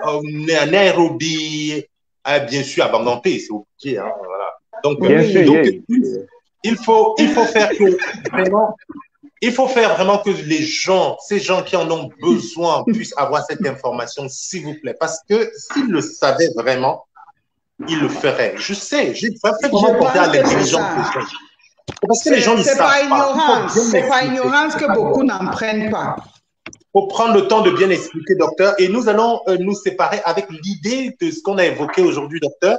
Nairobi, bien sûr, à Bangangté, c'est obligé, hein, voilà. Donc, il faut faire que vraiment, il faut faire vraiment que les gens, ces gens qui en ont besoin, puissent avoir cette information, s'il vous plaît. Parce que s'ils le savaient vraiment, ils le feraient. Je sais, j'ai vraiment porté à l'intelligence des gens. Parce que les gens ne savent pas. C'est pas ignorance que beaucoup n'en prennent pas. Il faut prendre le temps de bien expliquer, docteur. Et nous allons nous séparer avec l'idée de ce qu'on a évoqué aujourd'hui, docteur.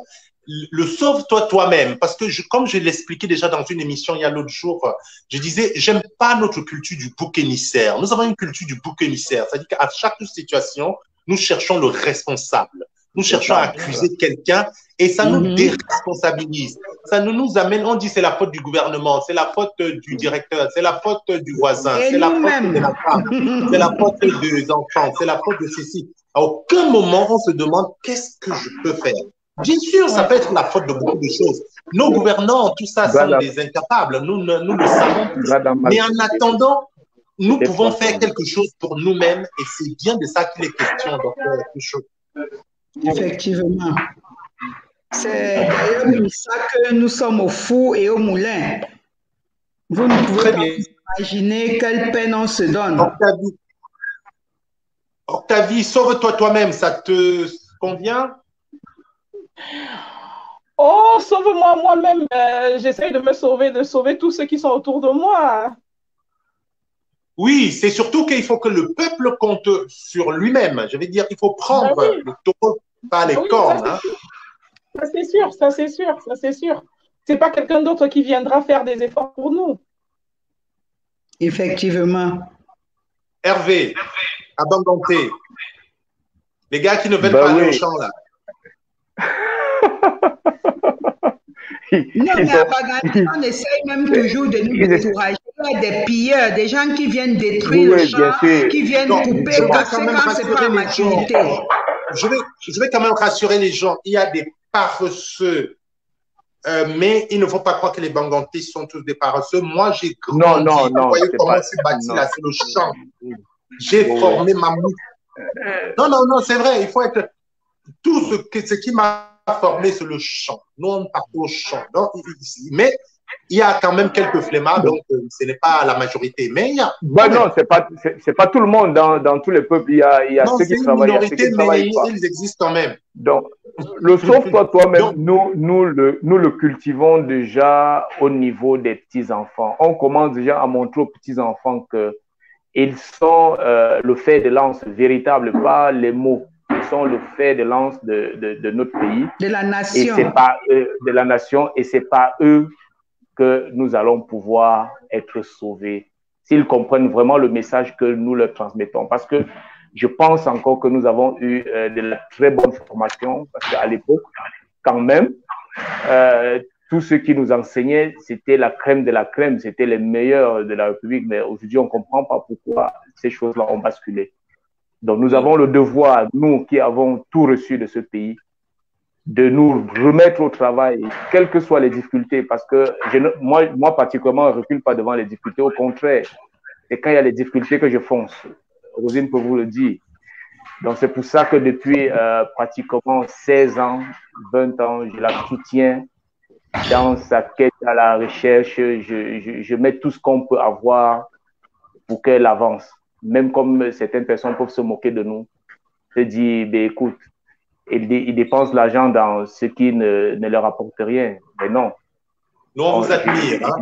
Le sauve-toi toi-même, parce que comme je l'expliquais déjà dans une émission il y a l'autre jour, je disais, j'aime pas notre culture du bouc émissaire. Nous avons une culture du bouc émissaire, c'est-à-dire qu'à chaque situation, nous cherchons le responsable. Nous cherchons à accuser quelqu'un et ça nous déresponsabilise. Ça nous amène, on dit c'est la faute du gouvernement, c'est la faute du directeur, c'est la faute du voisin, c'est la faute de la femme, c'est la faute des enfants, c'est la faute de ceci. À aucun moment, on se demande qu'est-ce que je peux faire. Bien sûr, ça peut être la faute de beaucoup de choses. Nos gouvernants, tout ça, sont des incapables. Nous le savons tous. Mais en attendant, nous pouvons faire quelque chose pour nous-mêmes et c'est bien de ça qu'il est question, docteur Kuchou. Effectivement. C'est d'ailleurs pour ça que nous sommes au four et au moulin. Vous ne pouvez pas imaginer quelle peine on se donne. Octavie, sauve-toi toi-même, ça te convient? Oh, sauve-moi moi-même. J'essaie de me sauver, de sauver tous ceux qui sont autour de moi. Oui, c'est surtout qu'il faut que le peuple compte sur lui-même. Je veux dire, il faut prendre le taureau par les cornes. Ça, c'est sûr, ça, c'est sûr, ça, c'est sûr. C'est pas quelqu'un d'autre qui viendra faire des efforts pour nous. Effectivement. Hervé, à Bangangté, les gars qui ne veulent pas aller au champ, là. Non, mais à Bangangté, on essaye même toujours de nous décourager. Il y a des pilleurs, des gens qui viennent détruire le champ, qui viennent couper, casser quand c'est pas maturité. Je vais quand même rassurer les gens. Il y a des paresseux, mais il ne faut pas croire que les Bangangtés sont tous des paresseux. Moi, j'ai grandi. Non. Vous voyez comment c'est bâti là, c'est le champ. J'ai formé ma mouche. Non, non, non, c'est vrai, il faut être... Tout ce qui m'a formé, c'est le chant. Nous, on part au chant. Donc, mais il y a quand même quelques flemmards, donc ce n'est pas la majorité. Mais il y a... Ben non, c'est pas tout le monde dans tous les peuples. Il y a non, ceux qui travaillent, il y a ceux qui ne travaillent pas. Ils existent quand même. Donc, le sauve-toi toi-même, nous le cultivons déjà au niveau des petits-enfants. On commence déjà à montrer aux petits-enfants qu'ils sont le fer de lance véritable, pas les mots. Ils sont le fer de lance de notre pays. De la nation. Et c'est pas de la nation, et c'est pas eux que nous allons pouvoir être sauvés s'ils comprennent vraiment le message que nous leur transmettons. Parce que je pense encore que nous avons eu de la très bonne formation, parce qu'à l'époque, quand même, tout ce qui nous enseignait, c'était la crème de la crème, c'était les meilleurs de la République, mais aujourd'hui, on ne comprend pas pourquoi ces choses-là ont basculé. Donc, nous avons le devoir, nous qui avons tout reçu de ce pays, de nous remettre au travail, quelles que soient les difficultés, parce que moi particulièrement, je ne recule pas devant les difficultés, au contraire, c'est quand il y a les difficultés que je fonce. Rosine peut vous le dire. Donc, c'est pour ça que depuis pratiquement 16 ans, 20 ans, je la soutiens dans sa quête à la recherche. Je mets tout ce qu'on peut avoir pour qu'elle avance. Même comme certaines personnes peuvent se moquer de nous, se dire, ben, écoute, ils dépensent l'argent dans ce qui ne leur apporte rien. Mais non. Nous, on vous admire. Hein?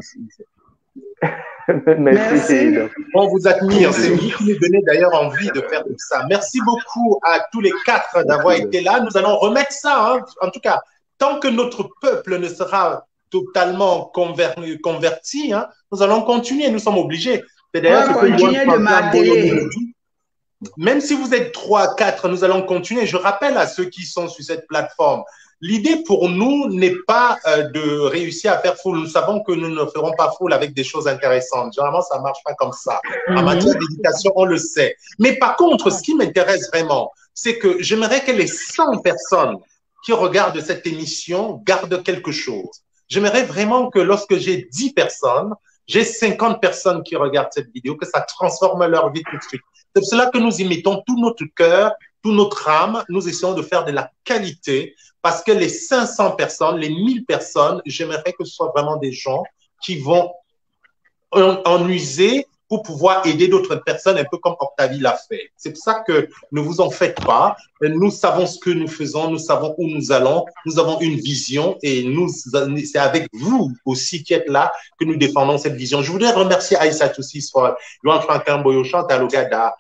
Merci. On vous admire. C'est vous qui nous donnez d'ailleurs envie de faire tout ça. Merci beaucoup à tous les quatre d'avoir été là. Nous allons remettre ça. Hein. En tout cas, tant que notre peuple ne sera totalement converti, hein, nous allons continuer. Nous sommes obligés. C'est d'ailleurs continuer de marteler. Même si vous êtes 3, 4, nous allons continuer. Je rappelle à ceux qui sont sur cette plateforme, l'idée pour nous n'est pas de réussir à faire foule. Nous savons que nous ne ferons pas foule avec des choses intéressantes. Généralement, ça ne marche pas comme ça. En matière d'éducation, on le sait. Mais par contre, ce qui m'intéresse vraiment, c'est que j'aimerais que les 100 personnes qui regardent cette émission gardent quelque chose. J'aimerais vraiment que lorsque j'ai 10 personnes, j'ai 50 personnes qui regardent cette vidéo, que ça transforme leur vie tout de suite. C'est pour cela que nous y mettons tout notre cœur, toute notre âme. Nous essayons de faire de la qualité parce que les 500 personnes, les 1000 personnes, j'aimerais que ce soit vraiment des gens qui vont en user pour pouvoir aider d'autres personnes, un peu comme Octavie l'a fait. C'est pour ça que ne vous en faites pas. Nous savons ce que nous faisons, nous savons où nous allons, nous avons une vision et c'est avec vous aussi qui êtes là que nous défendons cette vision. Je voudrais remercier Aïssa Toussis, Joan Franklin Boyochan, Talogada,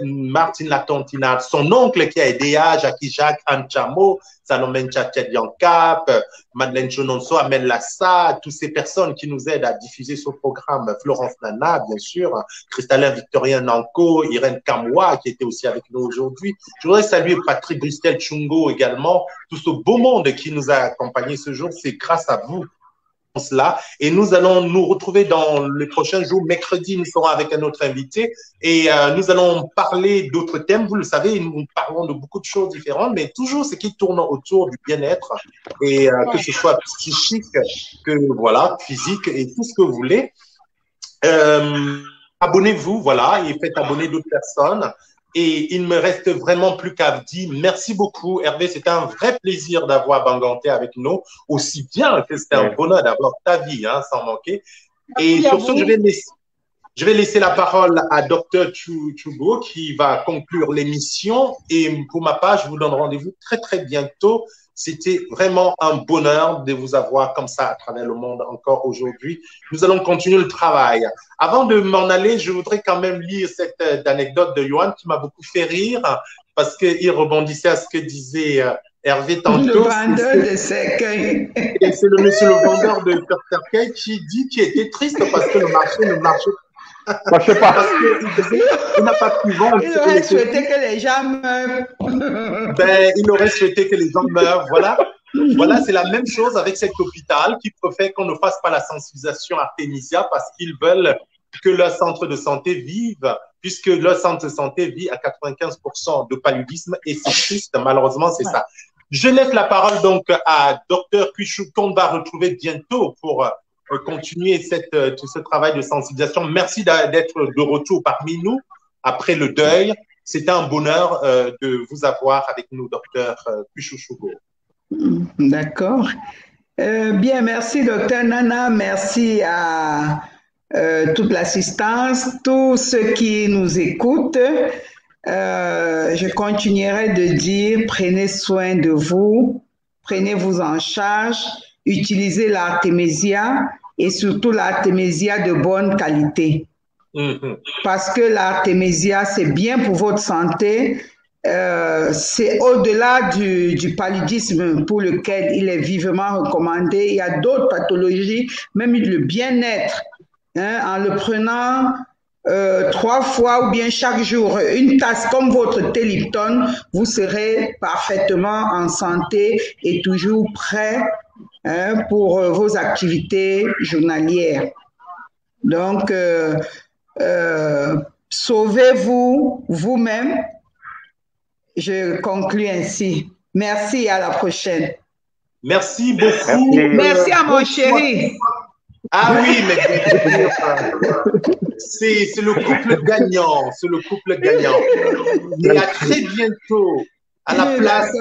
Martine Latontina, son oncle qui a aidé Jackie Jacques Anchamo, Salomé Tchatchet Yankap, Madeleine Chononso, Amel Lassa, toutes ces personnes qui nous aident à diffuser ce programme, Florence Nana, bien sûr, Cristallin Victorien Nanko, Irène Kamwa, qui était aussi avec nous aujourd'hui. Je voudrais saluer Patrick Brustel Chungo également, tout ce beau monde qui nous a accompagnés ce jour, c'est grâce à vous. Là. Et nous allons nous retrouver dans les prochains jours. Mercredi, nous serons avec un autre invité et nous allons parler d'autres thèmes. Vous le savez, nous parlons de beaucoup de choses différentes, mais toujours ce qui tourne autour du bien-être et que ce soit psychique, que voilà, physique et tout ce que vous voulez. Abonnez-vous, voilà, et faites abonner d'autres personnes. Et il ne me reste vraiment plus qu'à dire merci beaucoup, Hervé. C'était un vrai plaisir d'avoir Banganté avec nous, aussi bien que c'était un bonheur d'avoir ta vie, hein, sans manquer. Et sur ce, je vais laisser la parole à Dr Chugo qui va conclure l'émission. Et pour ma part, je vous donne rendez-vous très, très bientôt. C'était vraiment un bonheur de vous avoir comme ça à travers le monde encore aujourd'hui. Nous allons continuer le travail. Avant de m'en aller, je voudrais quand même lire cette anecdote de Johan qui m'a beaucoup fait rire parce qu'il rebondissait à ce que disait Hervé tantôt. Le vendeur de cercueil. Et c'est le monsieur le vendeur de cercueil qui dit qu'il était triste parce que le marché ne marchait pas. Moi, je sais pas. Parce qu'il n'a pas pu vendre. Il aurait souhaité que les gens meurent. Ben, il aurait souhaité que les gens meurent. Voilà. Voilà, c'est la même chose avec cet hôpital qui préfère qu'on ne fasse pas la sensibilisation Artemisia parce qu'ils veulent que leur centre de santé vive, puisque leur centre de santé vit à 95% de paludisme et c'est triste, malheureusement, c'est ça. Je laisse la parole donc à Dr Kuchou qu'on va retrouver bientôt pour continuer ce travail de sensibilisation. Merci d'être de retour parmi nous après le deuil. c'est un bonheur de vous avoir avec nous, docteur Kuchuchugo. D'accord. Bien, merci, docteur Nana. Merci à toute l'assistance, tous ceux qui nous écoutent. Je continuerai de dire, prenez soin de vous, prenez-vous en charge, utilisez l'artémisia et surtout l'artémisia de bonne qualité. Parce que l'artémisia, c'est bien pour votre santé. C'est au-delà du paludisme pour lequel il est vivement recommandé. Il y a d'autres pathologies, même le bien-être. En le prenant 3 fois ou bien chaque jour, une tasse comme votre thé Lipton, vous serez parfaitement en santé et toujours prêt pour vos activités journalières. Donc, sauvez-vous vous-même. Je conclus ainsi. Merci, à la prochaine. Merci beaucoup. Merci à mon chéri. Ah oui, mais c'est le couple gagnant. C'est le couple gagnant. Et à très bientôt. À la place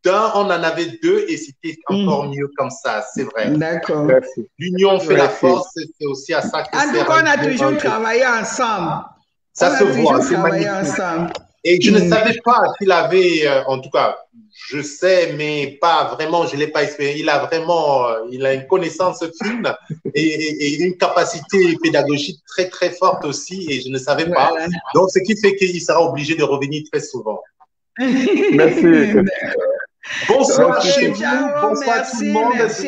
d'un, on en avait 2 et c'était encore mieux comme ça, c'est vrai. D'accord. L'union fait la force, c'est aussi à ça que en tout cas, on a toujours travaillé ensemble. Ça se voit, c'est magnifique. Et je ne savais pas qu'il avait, en tout cas, je sais, mais pas vraiment, je ne l'ai pas espéré. Il a une connaissance fine et une capacité pédagogique très, très forte aussi, et je ne savais pas. Voilà. Donc, ce qui fait qu'il sera obligé de revenir très souvent. Merci. Bonsoir chez vous, bonsoir tout le monde. Merci.